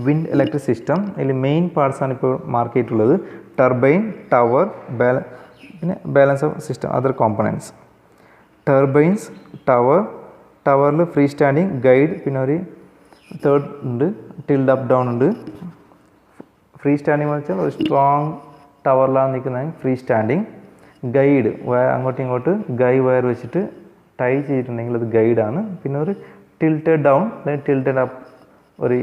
wind electric system, ഇതിൽ മെയിൻ പാർട്സ് ആണ് ഇപ്പോൾ മാർക്ക് ചെയ്തിട്ടുള്ളത്. ടർബൈൻ, ടവർ, പിന്നെ balance of system, other components. Turbines, ടവറിൽ ഫ്രീ സ്റ്റാൻഡിങ്, ഗൈഡ്, പിന്നെ ഒരു തേർഡ് ഉണ്ട്, ടിൽഡ് അപ്പ് ഡൗൺ ഉണ്ട്. ഫ്രീ സ്റ്റാൻഡിങ് എന്ന് വെച്ചാൽ ഒരു സ്ട്രോങ് ടവറിലാണ് നിൽക്കുന്നത് ഫ്രീ സ്റ്റാൻഡിങ്. ഗൈഡ്, അങ്ങോട്ടും ഇങ്ങോട്ട് വയർ വെച്ചിട്ട് ടൈ ചെയ്തിട്ടുണ്ടെങ്കിൽ അത് ഗൈഡാണ്. പിന്നെ ഒരു ടിൽറ്റഡ് ഡൗൺ അല്ലെങ്കിൽ ടിൽറ്റഡ് അപ്പ് ഒരു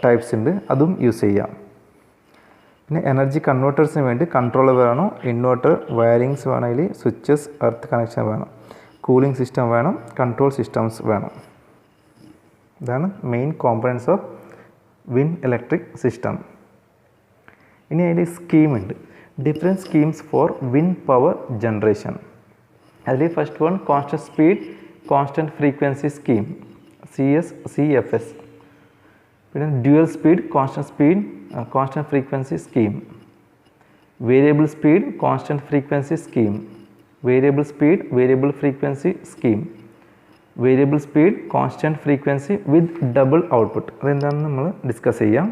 ടൈപ്സ് ഉണ്ട്, അതും യൂസ് ചെയ്യാം. പിന്നെ എനർജി കൺവേർട്ടേഴ്സിന് വേണ്ടി കൺട്രോളർ വേണം, ഇൻവേർട്ടർ, വയറിങ്സ് വേണമെങ്കിൽ സ്വിച്ചസ്, എർത്ത് കണക്ഷൻ വേണം, കൂളിംഗ് സിസ്റ്റം വേണം, കൺട്രോൾ സിസ്റ്റംസ് വേണം. ഇതാണ് main components of wind electric system. ഇനി അതിൽ സ്കീമുണ്ട്, different schemes for wind power generation. അതിൽ first one constant speed constant frequency scheme, CFS. പിന്നെ dual speed constant frequency scheme, variable speed constant frequency scheme, variable speed variable frequency scheme, variable speed constant frequency with double output. അതെന്താണെന്ന് നമ്മൾ ഡിസ്കസ് ചെയ്യാം.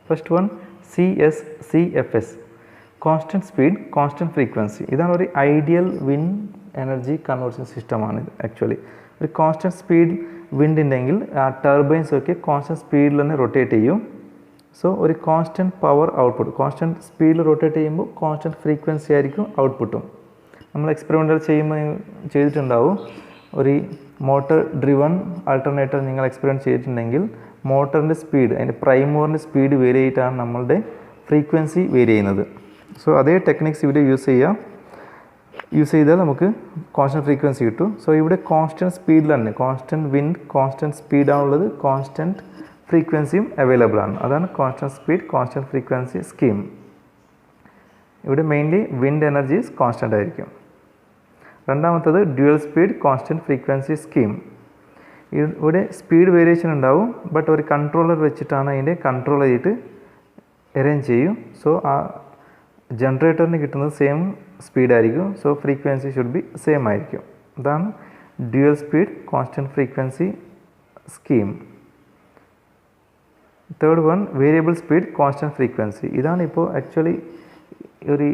First one CFS, constant speed constant frequency. ഇതാണ് ഒരു ഐഡിയൽ വിൻഡ് എനർജി കൺവേർഷൻ സിസ്റ്റമാണ് ഇത്. ആക്ച്വലി ഒരു കോൺസ്റ്റൻറ്റ് സ്പീഡ് വിൻഡ് ഉണ്ടെങ്കിൽ ആ ടർബൈൻസ് ഒക്കെ കോൺസ്റ്റൻറ്റ് സ്പീഡിൽ തന്നെ റൊട്ടേറ്റ് ചെയ്യും. സോ ഒരു കോൺസ്റ്റൻറ്റ് പവർ ഔട്ട്പുട്ട്, കോൺസ്റ്റൻറ്റ് സ്പീഡിൽ റൊട്ടേറ്റ് ചെയ്യുമ്പോൾ കോൺസ്റ്റൻറ്റ് ഫ്രീക്വൻസി ആയിരിക്കും ഔട്ട്പുട്ടും. നമ്മൾ എക്സ്പെരിമെൻ്റൽ ചെയ്തിട്ടുണ്ടാവും. ഒരു മോട്ടർ ഡ്രിവൺ ആൾട്ടർനേറ്റർ നിങ്ങൾ എക്സ്പെരിമെൻറ്റ് ചെയ്തിട്ടുണ്ടെങ്കിൽ മോട്ടറിൻ്റെ സ്പീഡ്, അതിൻ്റെ പ്രൈം മൂവറിൻ്റെ സ്പീഡ് വേരി ചെയ്തിട്ടാണ് നമ്മളുടെ ഫ്രീക്വൻസി വേരി ചെയ്യുന്നത്. സോ അതേ ടെക്നിക്സ് ഇവിടെ യൂസ് ചെയ്താൽ നമുക്ക് കോൺസ്റ്റൻറ്റ് ഫ്രീക്വൻസി കിട്ടും. സോ ഇവിടെ കോൺസ്റ്റൻറ്റ് സ്പീഡിൽ തന്നെ, കോൺസ്റ്റൻറ്റ് വിൻഡ് കോൺസ്റ്റൻറ്റ് സ്പീഡാണുള്ളത്, കോൺസ്റ്റൻറ്റ് ഫ്രീക്വൻസിയും അവൈലബിൾ ആണ്. അതാണ് constant speed constant frequency scheme. ഇവിടെ മെയിൻലി വിൻഡ് എനർജീസ് കോൺസ്റ്റൻ്റ് ആയിരിക്കും. രണ്ടാമത്തത് dual speed constant frequency scheme. ഇവിടെ സ്പീഡ് വേരിയേഷൻ ഉണ്ടാവും, ബട്ട് ഒരു കൺട്രോളർ വെച്ചിട്ടാണ് അതിൻ്റെ കൺട്രോൾ ചെയ്തിട്ട് അറേഞ്ച് ചെയ്യും. സോ ആ ജനറേറ്ററിന് കിട്ടുന്നത് സെയിം സ്പീഡായിരിക്കും. So frequency should be same ആയിരിക്കും. അതാണ് dual speed constant frequency scheme. Third one variable speed constant frequency. ഇതാണ് ഇപ്പോൾ ആക്ച്വലി ഒരു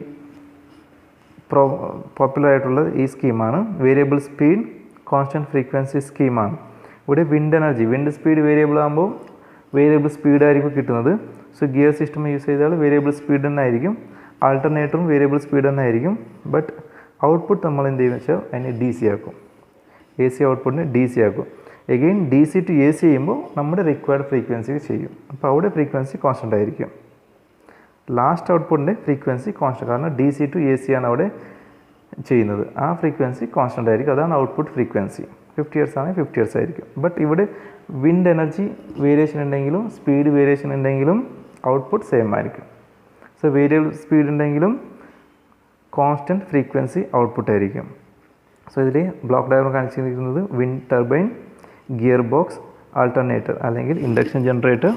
പോപ്പുലർ ആയിട്ടുള്ള ഈ സ്കീമാണ്. വേരിയബിൾ സ്പീഡ് കോൺസ്റ്റൻറ്റ് ഫ്രീക്വൻസി സ്കീമാണ്. ഇവിടെ വിൻഡ് സ്പീഡ് വേരിയബിൾ ആകുമ്പോൾ വേരിയബിൾ സ്പീഡായിരിക്കും കിട്ടുന്നത്. സോ ഗിയർ സിസ്റ്റം യൂസ് ചെയ്താൽ വേരിയബിൾ സ്പീഡ് തന്നെ ആയിരിക്കും, ആൾട്ടർനേറ്ററും വേരിയബിൾ സ്പീഡ് തന്നെ ആയിരിക്കും. ബട്ട് ഔട്ട്പുട്ട് നമ്മൾ എന്ത് ചെയ്യുമെന്ന് വെച്ചാൽ അതിനെ DC ആക്കും, AC ഔട്ട്പുട്ടിനെ DC ആക്കും. എഗെയിൻ DC ടു AC ചെയ്യുമ്പോൾ നമ്മുടെ റിക്വയർഡ് ഫ്രീക്വൻസി ചെയ്യും. അപ്പോൾ അവിടെ ഫ്രീക്വൻസി കോൺസ്റ്റൻ്റ് ആയിരിക്കും. ലാസ്റ്റ് ഔട്ട്പുട്ടിൻ്റെ ഫ്രീക്വൻസി കോൺസ്റ്റൻ്റ്, കാരണം DC ടു AC ആണ് അവിടെ ചെയ്യുന്നത്. ആ ഫ്രീക്വൻസി കോൺസ്റ്റൻ്റ് ആയിരിക്കും. അതാണ് ഔട്ട്പുട്ട് ഫ്രീക്വൻസി. 50 Hz ആണെങ്കിൽ 50 Hz ആയിരിക്കും. ബട്ട് ഇവിടെ വിൻഡ് എനർജി വേരിയേഷൻ ഉണ്ടെങ്കിലും സ്പീഡ് വേരിയേഷൻ ഉണ്ടെങ്കിലും ഔട്ട്പുട്ട് സെയിം ആയിരിക്കും. സോ വേരിയബിൾ സ്പീഡ് ഉണ്ടെങ്കിലും കോൺസ്റ്റൻറ്റ് ഫ്രീക്വൻസി ഔട്ട്പുട്ട് ആയിരിക്കും. സോ ഇതിൽ ബ്ലോക്ക് ഡയഗ്രം കാണിച്ചിരിക്കുന്നത് wind turbine, gear box, alternator അല്ലെങ്കിൽ ഇൻഡക്ഷൻ ജനറേറ്റർ,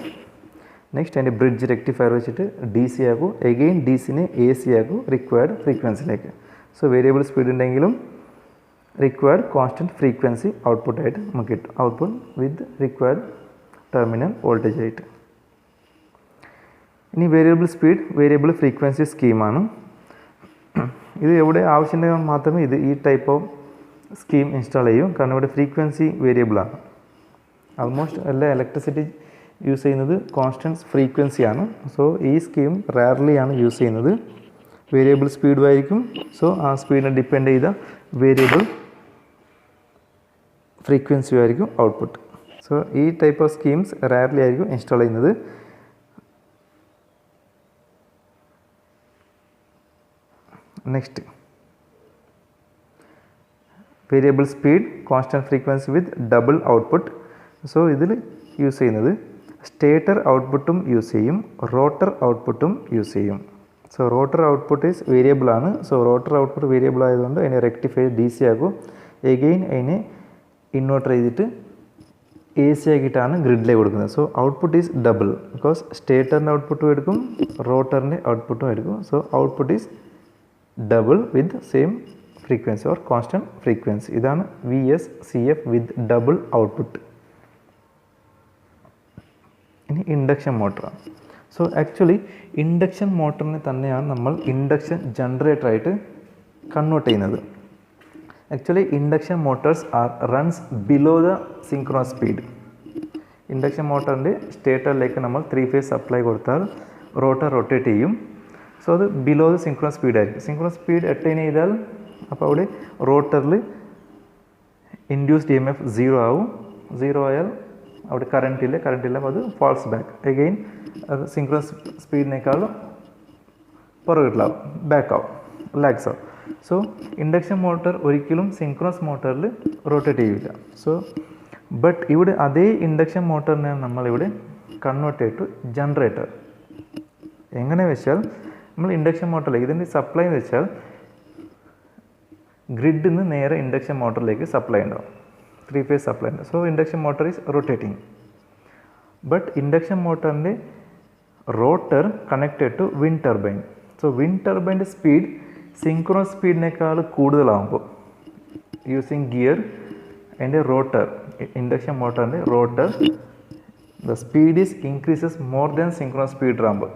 നെക്സ്റ്റ് അതിൻ്റെ ബ്രിഡ്ജ് റെക്ടിഫയർ വെച്ചിട്ട് ഡി സി ആക്കും, എഗെയിൻ ഡി സിനെ എ സി ആക്കും റിക്വയർഡ് ഫ്രീക്വൻസിയിലേക്ക്. സോ വേരിയബിൾ സ്പീഡ് ഉണ്ടെങ്കിലും റിക്വയർഡ് കോൺസ്റ്റൻറ്റ് ഫ്രീക്വൻസി ഔട്ട്പുട്ടായിട്ട് നമുക്ക് കിട്ടും, ഔട്ട്പുട്ട് വിത്ത് റിക്വയർഡ് ടെർമിനൽ വോൾട്ടേജ് ആയിട്ട്. ഇനി വേരിയബിൾ സ്പീഡ് വേരിയബിൾ ഫ്രീക്വൻസി സ്കീമാണ്. ഇത് എവിടെ ആവശ്യമുണ്ടെങ്കിൽ മാത്രമേ ഇത് ഈ ടൈപ്പ് ഓഫ് സ്കീം ഇൻസ്റ്റാൾ ചെയ്യും, കാരണം ഇവിടെ ഫ്രീക്വൻസി വേരിയബിളാണ്. ആൾമോസ്റ്റ് എല്ലാ ഇലക്ട്രിസിറ്റി യൂസ് ചെയ്യുന്നത് കോൺസ്റ്റൻറ്റ് ഫ്രീക്വൻസിയാണ്. സോ ഈ സ്കീം റയർലി ആണ് യൂസ് ചെയ്യുന്നത്. വേരിയബിൾ സ്പീഡും ആയിരിക്കും, സോ ആ സ്പീഡിനെ ഡിപ്പെൻഡ് ചെയ്ത വേരിയബിൾ ഫ്രീക്വൻസിയും ആയിരിക്കും ഔട്ട്പുട്ട്. സോ ഈ ടൈപ്പ് ഓഫ് സ്കീംസ് റയർലി ആയിരിക്കും ഇൻസ്റ്റാൾ ചെയ്യുന്നത്. Next variable speed constant frequency with double output. So ഇതിൽ യൂസ് ചെയ്യുന്നത് സ്റ്റേറ്റർ ഔട്ട്പുട്ടും യൂസ് ചെയ്യും, റോട്ടർ ഔട്ട്പുട്ടും യൂസ് ചെയ്യും. So rotor output is variable ആണ്. സോ റോട്ടർ ഔട്ട്പുട്ട് വേരിയബിൾ ആയതുകൊണ്ട് അതിനെ റെക്ടിഫൈ ഡി സി ആക്കും, എഗെയിൻ അതിനെ ഇൻവേർട്ടർ ചെയ്തിട്ട് എ സി ആക്കിയിട്ടാണ് ഗ്രിഡിലേക്ക് കൊടുക്കുന്നത്. So output is double, because സ്റ്റേറ്ററിൻ്റെ ഔട്ട്പുട്ടും എടുക്കും റോട്ടറിൻ്റെ ഔട്ട്പുട്ടും എടുക്കും. So output is double with same frequency or constant frequency. ഇതാണ് VSCF വിത്ത് ഡബിൾ ഔട്ട്പുട്ട്. ഇനി ഇൻഡക്ഷൻ മോട്ടറാണ്. സോ ആക്ച്വലി ഇൻഡക്ഷൻ മോട്ടറിനെ തന്നെയാണ് നമ്മൾ ഇൻഡക്ഷൻ ജനറേറ്ററായിട്ട് കൺവേർട്ട് ചെയ്യുന്നത്. Actually induction motors are runs below the synchronous speed. Induction മോട്ടറിൻ്റെ സ്റ്റേറ്ററിലേക്ക് നമ്മൾ 3 ഫേസ് സപ്ലൈ കൊടുത്താൽ റോട്ടർ റൊട്ടേറ്റ് ചെയ്യും. സോ അത് ബിലോ ദ സിങ്ക്രോണസ് സ്പീഡ് ആയിരിക്കും. സിങ്ക്രോണസ് സ്പീഡ് അറ്റൈൻ ചെയ്താൽ അപ്പോൾ അവിടെ റോട്ടറിൽ ഇൻഡ്യൂസ്ഡ് EMF 0 ആവും. 0 ആയാൽ അവിടെ കറണ്ടില്ല, അപ്പോൾ അത് ഫാൾസ് ബാക്ക്, എഗെയിൻ അത് സിങ്ക്രോണസ് സ്പീഡിനേക്കാളും പുറകിലാവും, ബാക്ക് ആവും, ലാഗ്സ് ആവും. സോ ഇൻഡക്ഷൻ മോട്ടർ ഒരിക്കലും സിങ്ക്രോണസ് മോട്ടറിൽ റൊട്ടേറ്റ് ചെയ്യില്ല. സോ ബട്ട് ഇവിടെ അതേ ഇൻഡക്ഷൻ മോട്ടറിനെ നമ്മളിവിടെ കൺവേർട്ട് ചെയ്തിട്ട് ജനറേറ്റർ. എങ്ങനെ വെച്ചാൽ നമ്മൾ ഇൻഡക്ഷൻ മോട്ടറിലേക്ക് ഇതിൻ്റെ സപ്ലൈ എന്ന് വെച്ചാൽ ഗ്രിഡിൽ നിന്ന് നേരെ ഇൻഡക്ഷൻ മോട്ടറിലേക്ക് സപ്ലൈ ഉണ്ടാവും, 3 ഫേസ് സപ്ലൈ ഉണ്ട്. So induction motor is rotating. But induction മോട്ടറിൻ്റെ rotor connected to wind turbine. So wind ടർബൈൻ്റെ സ്പീഡ് സിങ്ക്രോണസ് സ്പീഡിനേക്കാൾ കൂടുതലാകുമ്പോൾ യൂസിങ് ഗിയർ അതിൻ്റെ റോട്ടർ, ഇൻഡക്ഷൻ മോട്ടറിൻ്റെ rotor the speed is increases more than synchronous speed ആകുമ്പോൾ.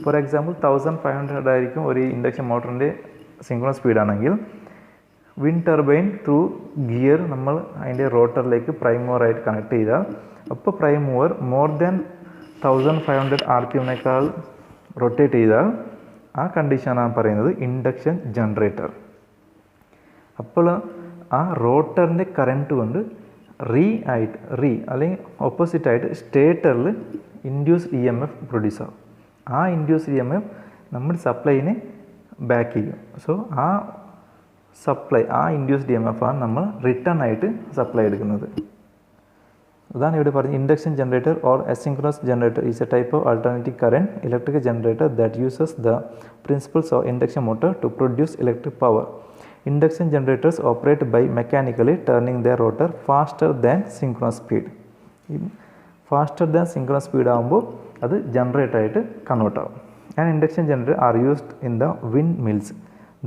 ഫോർ എക്സാമ്പിൾ 1500 ആയിരിക്കും ഒരു ഇൻഡക്ഷൻ മോട്ടറിൻ്റെ സിങ്ക്രോണസ് സ്പീഡാണെങ്കിൽ വിൻഡ് ടർബൈൻ ത്രൂ ഗിയർ നമ്മൾ അതിൻ്റെ റോട്ടറിലേക്ക് പ്രൈം മൂവറായിട്ട് കണക്ട് ചെയ്താൽ അപ്പോൾ prime mover more than 1500 RPM rotate ചെയ്താൽ ആ കണ്ടീഷനാണ് പറയുന്നത് ഇൻഡക്ഷൻ ജനറേറ്റർ. അപ്പോൾ ആ റോട്ടറിൻ്റെ കറണ്ട് കൊണ്ട് അല്ലെങ്കിൽ ഓപ്പോസിറ്റായിട്ട് സ്റ്റേറ്ററിൽ ഇൻഡ്യൂസ്ഡ് EMF പ്രൊഡ്യൂസ് ആവും. ആ ഇൻഡ്യൂസ്ഡ് EMF നമ്മുടെ സപ്ലൈനെ ബാക്ക് ചെയ്യും. സോ ആ സപ്ലൈ, ആ ഇൻഡ്യൂസ്ഡ് EMF ആണ് നമ്മൾ റിട്ടേൺ ആയിട്ട് സപ്ലൈ എടുക്കുന്നത്. അതാണ് ഇവിടെ പറഞ്ഞത് induction generator or asynchronous generator is a type of alternative current electric generator that uses the principles of induction motor to produce electric power. Induction generators operate by mechanically turning the rotor faster than synchronous speed. Faster than synchronous speed ആകുമ്പോൾ അത് ജനറേറ്ററായിട്ട് കൺവേർട്ട് ആവും. And induction generator are used in the windmills.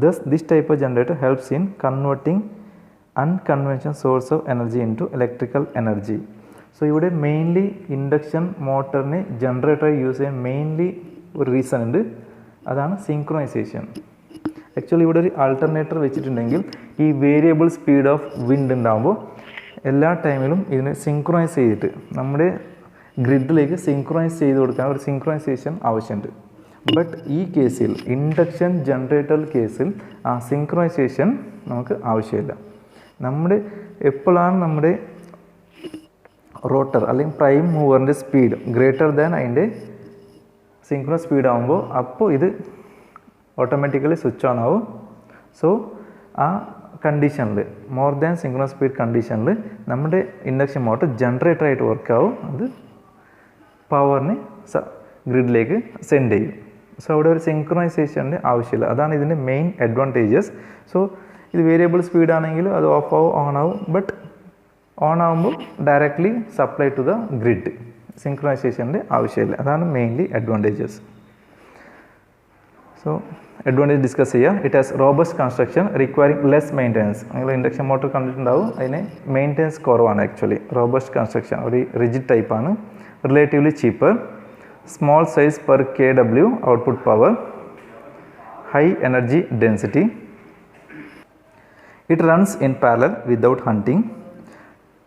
Thus, this type of generator helps in converting unconventional source of energy into electrical energy. So, ഇവിടെ മെയിൻലി ഇൻഡക്ഷൻ മോട്ടറിനെ ജനറേറ്ററായി യൂസ് ചെയ്യാൻ മെയിൻലി ഒരു റീസൺ ഉണ്ട്, അതാണ് സിങ്ക്രോണൈസേഷൻ. ആക്ച്വലി ഇവിടെ ഒരു ആൾട്ടർനേറ്റർ വെച്ചിട്ടുണ്ടെങ്കിൽ ഈ വേരിയബിൾ സ്പീഡ് ഓഫ് വിൻഡ് ഉണ്ടാകുമ്പോൾ എല്ലാ ടൈമിലും ഇതിനെ സിങ്ക്രോണൈസ് ചെയ്തിട്ട് നമ്മുടെ ഗ്രിഡിലേക്ക് സിങ്ക്രോണൈസ് ചെയ്ത് കൊടുക്കാൻ ഒരു സിങ്ക്രോണൈസേഷൻ ആവശ്യമുണ്ട്. ബട്ട് ഈ കേസിൽ ഇൻഡക്ഷൻ ജനറേറ്റർ കേസിൽ ആ സിങ്ക്രോണൈസേഷൻ നമുക്ക് ആവശ്യമില്ല. എപ്പോഴാണ് നമ്മുടെ റോട്ടർ അല്ലെങ്കിൽ പ്രൈം മൂവറിൻ്റെ സ്പീഡ് ഗ്രേറ്റർ ദാൻ അതിൻ്റെ സിങ്ക്രോണസ് സ്പീഡ് ആകുമ്പോൾ അപ്പോൾ ഇത് ഓട്ടോമാറ്റിക്കലി സ്വിച്ച് ഓൺ ആവും. സോ ആ കണ്ടീഷനിൽ മോർ ദാൻ സിങ്ക്രോണസ് സ്പീഡ് കണ്ടീഷനിൽ നമ്മുടെ ഇൻഡക്ഷൻ മോട്ടർ ജനറേറ്ററായിട്ട് വർക്ക് ആവും, അത് പവറിനെ ഗ്രിഡിലേക്ക് സെൻഡ് ചെയ്യും. സോ അവിടെ ഒരു സിങ്ക്രോണൈസേഷൻ്റെ ആവശ്യമില്ല, അതാണ് ഇതിൻ്റെ മെയിൻ അഡ്വാൻറ്റേജസ്. സോ ഇത് വേരിയബിൾ സ്പീഡ് ആണെങ്കിലും അത് ഓഫ് ആവും ഓൺ ആവും, ബട്ട് ഓൺ ആകുമ്പോൾ directly supply to the grid, സിങ്ക്രണൈസേഷൻ്റെ ആവശ്യമില്ല. അതാണ് mainly advantages. So advantage discuss ചെയ്യുക. It has robust construction requiring less maintenance. നിങ്ങൾ ഇൻഡക്ഷൻ മോട്ടർ കണ്ടിട്ടുണ്ടാവും, അതിന് മെയിൻ്റനൻസ് കുറവാണ്. ആക്ച്വലി റോബസ്റ്റ് കൺസ്ട്രക്ഷൻ ഒരു റിജിഡ് ടൈപ്പാണ്. Relatively cheaper, small size per kW output power, high energy density. It runs in parallel without hunting.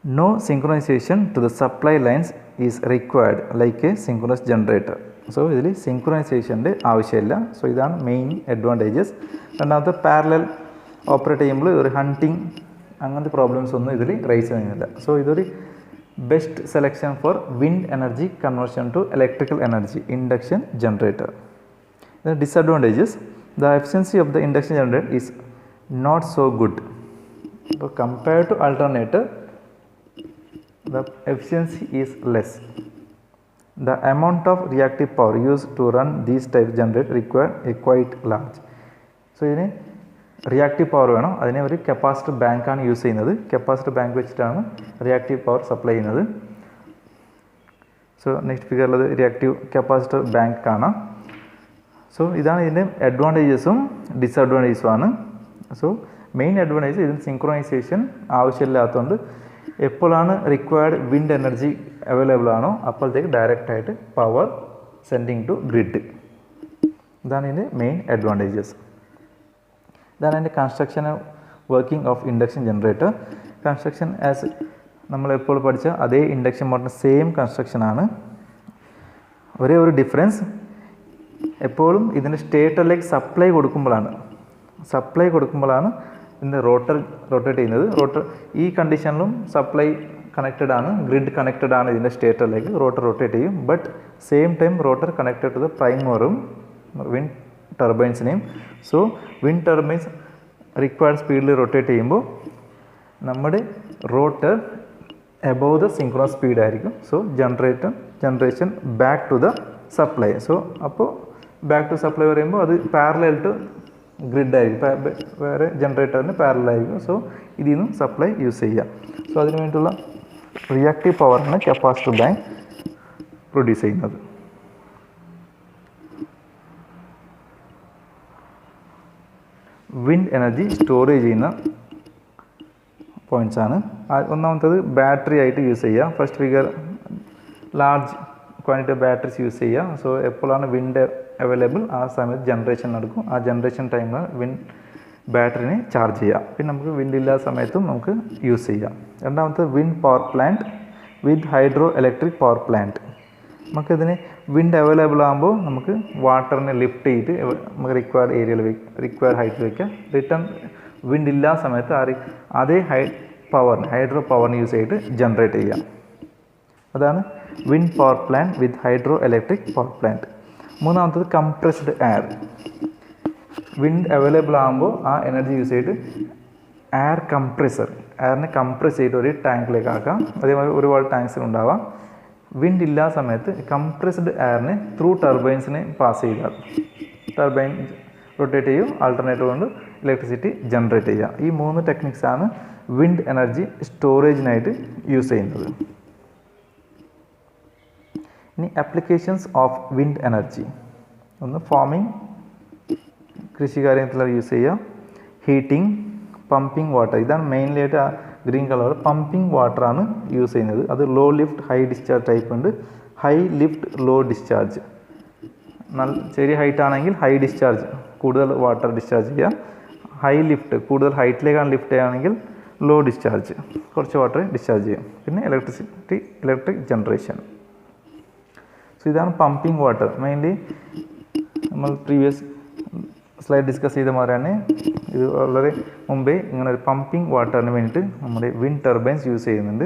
No synchronization to the supply lines is required like a synchronous generator. So ഇതിൽ സിങ്ക്രണൈസേഷൻ്റെ ആവശ്യമില്ല. സോ ഇതാണ് മെയിൻ അഡ്വാൻറ്റേജസ്. രണ്ടാമത്തെ പാരലൽ ഓപ്പറേറ്റ് ചെയ്യുമ്പോൾ ഒരു ഹണ്ടിങ് അങ്ങനത്തെ പ്രോബ്ലംസ് ഒന്നും ഇതിൽ റൈസ് ചെയ്യുന്നില്ല. സോ ഇതൊരു best selection for wind energy conversion to electrical energy induction generator. Disadvantages, the efficiency of the induction generator is not so good. So compared to alternator, the efficiency is less. The amount of reactive power used to run these type generator require a quite large. So ഇതിന് റിയാക്റ്റീവ് പവർ വേണം. അതിനെ ഒരു കപ്പാസിറ്റർ ബാങ്ക് ആണ് യൂസ് ചെയ്യുന്നത്. കപ്പാസിറ്റർ ബാങ്ക് വെച്ചിട്ടാണ് റിയാക്റ്റീവ് പവർ സപ്ലൈ ചെയ്യുന്നത്. സോ നെക്സ്റ്റ് ഫിഗറിലത് റിയാക്റ്റീവ് കപ്പാസിറ്റർ ബാങ്ക് കാണാം. സോ ഇതാണ് ഇതിൻ്റെ അഡ്വാൻറ്റേജസും ഡിസഡ്വാൻറ്റേജസും ആണ്. സോ മെയിൻ അഡ്വാൻറ്റേജ് ഇതിന് സിങ്ക്രണൈസേഷൻ ആവശ്യമില്ലാത്തതുകൊണ്ട് എപ്പോഴാണ് റിക്വയർഡ് വിൻഡ് എനർജി അവൈലബിൾ ആണോ അപ്പോഴത്തേക്ക് ഡയറക്റ്റായിട്ട് പവർ സെൻഡിങ് ടു ഗ്രിഡ്. ഇതാണ് ഇതിൻ്റെ മെയിൻ അഡ്വാൻറ്റേജസ്. ഇതാണ് അതിൻ്റെ construction working of induction generator. Construction as നമ്മളെപ്പോൾ പഠിച്ച അതേ ഇൻഡക്ഷൻ മോട്ടറിൻ്റെ സെയിം കൺസ്ട്രക്ഷനാണ്. ഒരേ ഒരു ഡിഫറൻസ്, എപ്പോഴും ഇതിൻ്റെ സ്റ്റേറ്ററിലേക്ക് സപ്ലൈ കൊടുക്കുമ്പോഴാണ് ഇതിൻ്റെ റോട്ടർ റൊട്ടേറ്റ് ചെയ്യുന്നത്. ഈ കണ്ടീഷനിലും സപ്ലൈ കണക്റ്റഡ് ആണ്, ഗ്രിഡ് കണക്റ്റഡ് ആണ് ഇതിൻ്റെ സ്റ്റേറ്ററിലേക്ക്. റോട്ടർ റൊട്ടേറ്റ് ചെയ്യും. But same time rotor connected to the prime മൂവറും വിൻഡ് ടർബൈൻസിനെയും. സോ വിൻഡ് ടർബൈൻസ് റിക്വയർഡ് സ്പീഡിൽ റൊട്ടേറ്റ് ചെയ്യുമ്പോൾ നമ്മുടെ rotor above the synchronous speed ആയിരിക്കും. So generation back to the supply. So അപ്പോൾ ബാക്ക് ടു സപ്ലൈ പറയുമ്പോൾ അത് പാരലൽ ടു ഗ്രിഡ് ആയിരിക്കും, വേറെ ജനറേറ്ററിന് പാരലായിരിക്കും. സോ ഇതിൽ നിന്നും സപ്ലൈ യൂസ് ചെയ്യുക. സോ അതിന് വേണ്ടിയിട്ടുള്ള റിയാക്റ്റീവ് പവറാണ് കപ്പാസിറ്റർ ബാങ്ക് പ്രൊഡ്യൂസ് ചെയ്യുന്നത്. വിൻഡ് എനർജി സ്റ്റോറേജ് ചെയ്യുന്ന പോയിൻറ്റ്സ് ആണ്. ഒന്നാമത്തത് ബാറ്ററി ആയിട്ട് യൂസ് ചെയ്യുക. First figure large quantity batteries use ചെയ്യുക. സോ എപ്പോഴാണ് വിൻഡ് അവൈലബിൾ ആ സമയത്ത് ജനറേഷൻ നടക്കും. ആ ജനറേഷൻ ടൈമിൽ വിൻഡ് ബാറ്ററിനെ ചാർജ് ചെയ്യുക. പിന്നെ നമുക്ക് വിൻഡ് ഇല്ലാത്ത സമയത്തും നമുക്ക് യൂസ് ചെയ്യാം. രണ്ടാമത്തെ വിൻഡ് പവർ പ്ലാന്റ് വിത്ത് ഹൈഡ്രോ ഇലക്ട്രിക് പവർ പ്ലാന്റ്. നമുക്കിതിന് വിൻഡ് അവൈലബിൾ ആകുമ്പോൾ നമുക്ക് വാട്ടറിനെ ലിഫ്റ്റ് ചെയ്തിട്ട് നമുക്ക് റിക്വയർഡ് ഏരിയയിൽ റിക്വയർഡ് ഹൈറ്റിൽ വയ്ക്കാം. റിട്ടേൺ വിൻഡ് ഇല്ലാത്ത സമയത്ത് അതേ ഹൈഡ്രോ പവറിന് യൂസ് ചെയ്തിട്ട് ജനറേറ്റ് ചെയ്യാം. അതാണ് വിൻഡ് പവർ പ്ലാന്റ് വിത്ത് ഹൈഡ്രോ ഇലക്ട്രിക് പവർ പ്ലാന്റ്. മൂന്നാമത്തത് കംപ്രസ്ഡ് എയർ. വിൻഡ് അവൈലബിൾ ആകുമ്പോൾ ആ എനർജി യൂസ് ചെയ്തിട്ട് എയറിനെ കംപ്രസ് ചെയ്തിട്ട് ഒരു ടാങ്കിലേക്ക് ആക്കാം. അതേപോലെ ഒരുപാട് ടാങ്ക്സ് ഉണ്ടാവാം. വിൻഡ് ഇല്ലാത്ത സമയത്ത് കംപ്രസ്ഡ് എയറിനെ ത്രൂ ടർബൈൻസിനെ പാസ് ചെയ്താൽ ടർബൈൻ റൊട്ടേറ്റ് ചെയ്യും. ആൾട്ടർനേറ്റർ കൊണ്ട് ഇലക്ട്രിസിറ്റി ജനറേറ്റ് ചെയ്യുക. ഈ 3 ടെക്നിക്സാണ് വിൻഡ് എനർജി സ്റ്റോറേജിനായിട്ട് യൂസ് ചെയ്യുന്നത്. ഇനി ആപ്ലിക്കേഷൻസ് ഓഫ് വിൻഡ് എനർജി. ഒന്ന് ഫാമിംഗ്, കൃഷി കാര്യത്തിൽ യൂസ് ചെയ്യുക. Heating, pumping water. ഇതാണ് മെയിൻലി ആയിട്ട് ആ ഗ്രീൻ കളർ പമ്പിംഗ് വാട്ടറാണ് യൂസ് ചെയ്യുന്നത്. അത് low lift high discharge type ഉണ്ട്. High lift low discharge. ചെറിയ ഹൈറ്റ് ആണെങ്കിൽ ഹൈ ഡിസ്ചാർജ്, കൂടുതൽ വാട്ടർ ഡിസ്ചാർജ് ചെയ്യുക. ഹൈ ലിഫ്റ്റ്, കൂടുതൽ ഹൈറ്റിലേക്കാണ് ലിഫ്റ്റ് ചെയ്യുകയാണെങ്കിൽ ലോ ഡിസ്ചാർജ്, കുറച്ച് വാട്ടർ ഡിസ്ചാർജ് ചെയ്യും. പിന്നെ ഇലക്ട്രിക് ജനറേഷൻ. സോ ഇതാണ് പമ്പിംഗ് വാട്ടർ. മെയിൻലി നമ്മൾ പ്രീവിയസ് സ്ലൈഡ് ഡിസ്കസ് ചെയ്ത മാതിരിയാണ് ഇത്. വളരെ മുമ്പേ ഇങ്ങനെ ഒരു പമ്പിംഗ് വാട്ടറിന് വേണ്ടിയിട്ട് നമ്മുടെ വിൻഡ് ടർബൈൻസ് യൂസ് ചെയ്യുന്നുണ്ട്.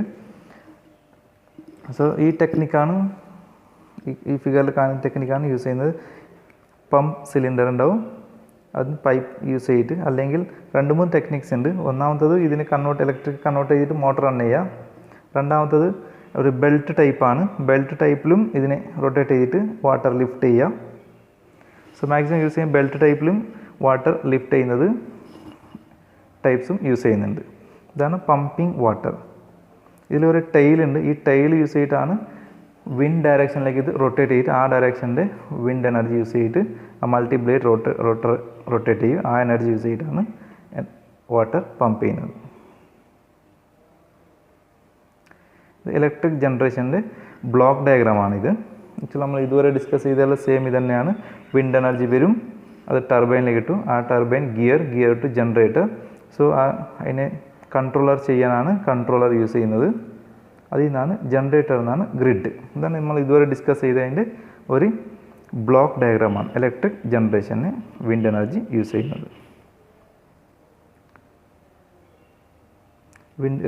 സോ ഈ ടെക്നിക്കാണ്, ഈ ഫിഗറിൽ കാണുന്ന ടെക്നിക്കാണ് യൂസ് ചെയ്യുന്നത്. പമ്പ് സിലിണ്ടർ ഉണ്ടാവും, അതിന് പൈപ്പ് യൂസ് ചെയ്തിട്ട്, അല്ലെങ്കിൽ 2-3 ടെക്നിക്സ് ഉണ്ട്. ഒന്നാമത്തത് ഇതിന് ഇലക്ട്രിക് കൺവേർട്ട് ചെയ്തിട്ട് മോട്ടർ റൺ ചെയ്യുക. രണ്ടാമത്തത് ഒരു ബെൽറ്റ് ടൈപ്പാണ്. ബെൽറ്റ് ടൈപ്പിലും ഇതിനെ റൊട്ടേറ്റ് ചെയ്തിട്ട് വാട്ടർ ലിഫ്റ്റ് ചെയ്യുക. സോ മാക്സിമം യൂസ് ചെയ്യുന്ന ബെൽറ്റ് ടൈപ്പിലും വാട്ടർ ലിഫ്റ്റ് ചെയ്യുന്നത് ടൈപ്സും യൂസ് ചെയ്യുന്നുണ്ട്. ഇതാണ് പമ്പിംഗ് വാട്ടർ. ഇതിലൊരു ടൈലുണ്ട്. ഈ ടൈൽ യൂസ് ചെയ്തിട്ടാണ് വിൻഡ് ഡയറക്ഷനിലേക്ക് ഇത് റൊട്ടേറ്റ് ചെയ്തിട്ട് ആ ഡയറക്ഷൻ്റെ വിൻഡ് എനർജി യൂസ് ചെയ്തിട്ട് ആ മൾട്ടി ബ്ലേഡ് റൊട്ടേറ്റ് ചെയ്യും. ആ എനർജി യൂസ് ചെയ്തിട്ടാണ് വാട്ടർ പമ്പ് ചെയ്യുന്നത്. ഇലക്ട്രിക് ജനറേഷൻ്റെ ബ്ലോക്ക് ഡയഗ്രാമാണിത്. ആക്ച്വലി നമ്മൾ ഇതുവരെ ഡിസ്കസ് ചെയ്താൽ സെയിം ഇത് തന്നെയാണ്. വിൻഡ് എനർജി വരും, അത് ടർബൈനിലേക്ക് കിട്ടും. ആ turbine gear to generator. So അതിനെ കൺട്രോളർ ചെയ്യാനാണ് കൺട്രോളർ യൂസ് ചെയ്യുന്നത്. അതിൽ നിന്നാണ് ജനറേറ്റർ എന്നാണ് ഗ്രിഡ്. ഇതാണ് നമ്മൾ ഇതുവരെ ഡിസ്കസ് ചെയ്തതിൻ്റെ ഒരു ബ്ലോക്ക് ഡയഗ്രാമാണ് ഇലക്ട്രിക് ജനറേഷന് വിൻഡ് എനർജി യൂസ് ചെയ്യുന്നത്.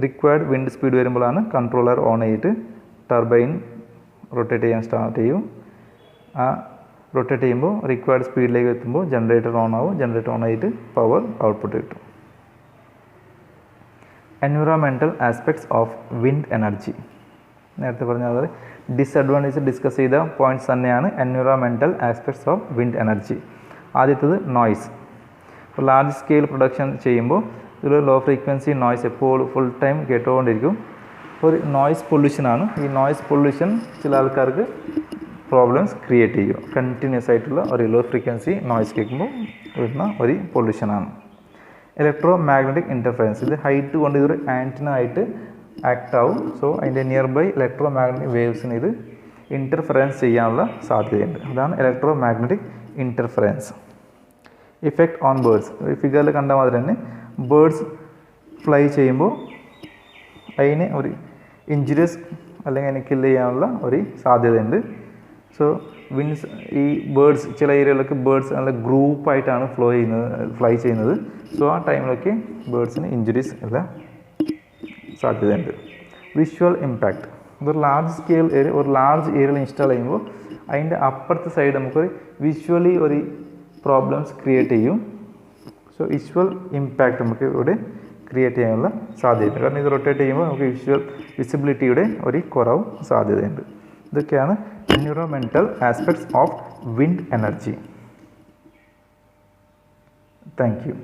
റിക്വയർഡ് വിൻഡ് സ്പീഡ് വരുമ്പോഴാണ് കൺട്രോളർ ഓൺ ചെയ്തിട്ട് ടർബൈൻ റൊട്ടേറ്റ് ചെയ്യാൻ സ്റ്റാർട്ട് ചെയ്യും. ആ റൊട്ടേറ്റ് ചെയ്യുമ്പോൾ റിക്വയർഡ് സ്പീഡിലേക്ക് എത്തുമ്പോൾ ജനറേറ്റർ ഓൺ ആവും. ജനറേറ്റർ ഓൺ ആയിട്ട് പവർ ഔട്ട്പുട്ട് കിട്ടും. Environmental aspects of wind energy. നേരത്തെ പറഞ്ഞ പോലെ ഡിസഡ്വാൻറ്റേജ് ഡിസ്കസ് ചെയ്ത പോയിൻറ്റ്സ് തന്നെയാണ് environmental aspects of wind energy. ആദ്യത്തേത് നോയ്സ്. ഇപ്പോൾ ലാർജ് സ്കെയിൽ പ്രൊഡക്ഷൻ ചെയ്യുമ്പോൾ ഒരു ലോ ഫ്രീക്വൻസി നോയ്സ് എപ്പോഴും ഫുൾ ടൈം കേട്ടുകൊണ്ടിരിക്കും. ഒരു നോയ്സ് പൊല്യൂഷനാണ്. ഈ നോയ്സ് പൊല്യൂഷൻ ചില ആൾക്കാർക്ക് പ്രോബ്ലംസ് ക്രിയേറ്റ് ചെയ്യും. കണ്ടിന്യൂസ് ആയിട്ടുള്ള ഒരു ലോ ഫ്രീക്വൻസി നോയ്സ് കേൾക്കുമ്പോൾ വരുന്ന ഒരു പൊല്യൂഷനാണ്. Electro magnetic interference. ഇത് ഹൈറ്റ് കൊണ്ട് ഇതൊരു ആൻറ്റിന ആയിട്ട് ആക്ട് ആവും. സോ അതിൻ്റെ നിയർ ബൈ ഇലക്ട്രോ മാഗ്നറ്റിക് വേവ്സിന് ഇത് ഇൻ്റർഫറൻസ് ചെയ്യാനുള്ള സാധ്യതയുണ്ട്. അതാണ് electro magnetic interference. Effect on birds. ഈ ഫിഗറിൽ കണ്ട മാതിരി തന്നെ ബേർഡ്സ് ഫ്ലൈ ചെയ്യുമ്പോൾ അതിന് ഒരു ഇഞ്ചുറീസ് അല്ലെങ്കിൽ അതിനെ കില്ല് ചെയ്യാനുള്ള ഒരു സാധ്യതയുണ്ട്. സോ വിൻസ് ഈ ബേർഡ്സ് ചില ഏരിയകളിലൊക്കെ ബേർഡ്സ് നല്ല ഗ്രൂപ്പായിട്ടാണ് ഫ്ലൈ ചെയ്യുന്നത്. സോ ആ ടൈമിലൊക്കെ ബേർഡ്സിന് ഇഞ്ചുറീസ് എല്ലാം സാധ്യതയുണ്ട്. Visual impact. ഇതൊരു ലാർജ് സ്കെയിൽ ഏരിയ ഒരു ലാർജ് ഏരിയയിൽ ഇൻസ്റ്റാൾ ചെയ്യുമ്പോൾ അതിൻ്റെ അപ്പുറത്തെ സൈഡ് നമുക്കൊരു വിഷ്വലി ഒരു പ്രോബ്ലംസ് ക്രിയേറ്റ് ചെയ്യും. സോ വിഷ്വൽ ഇമ്പാക്റ്റ് നമുക്ക് ഇവിടെ ക്രിയേറ്റ് ചെയ്യാനുള്ള സാധ്യതയുണ്ട്. കാരണം ഇത് റൊട്ടേറ്റ് ചെയ്യുമ്പോൾ നമുക്ക് വിസിബിലിറ്റിയുടെ ഒരു കുറവ് സാധ്യതയുണ്ട്. ഇതൊക്കെയാണ് environmental aspects of wind energy. Thank you.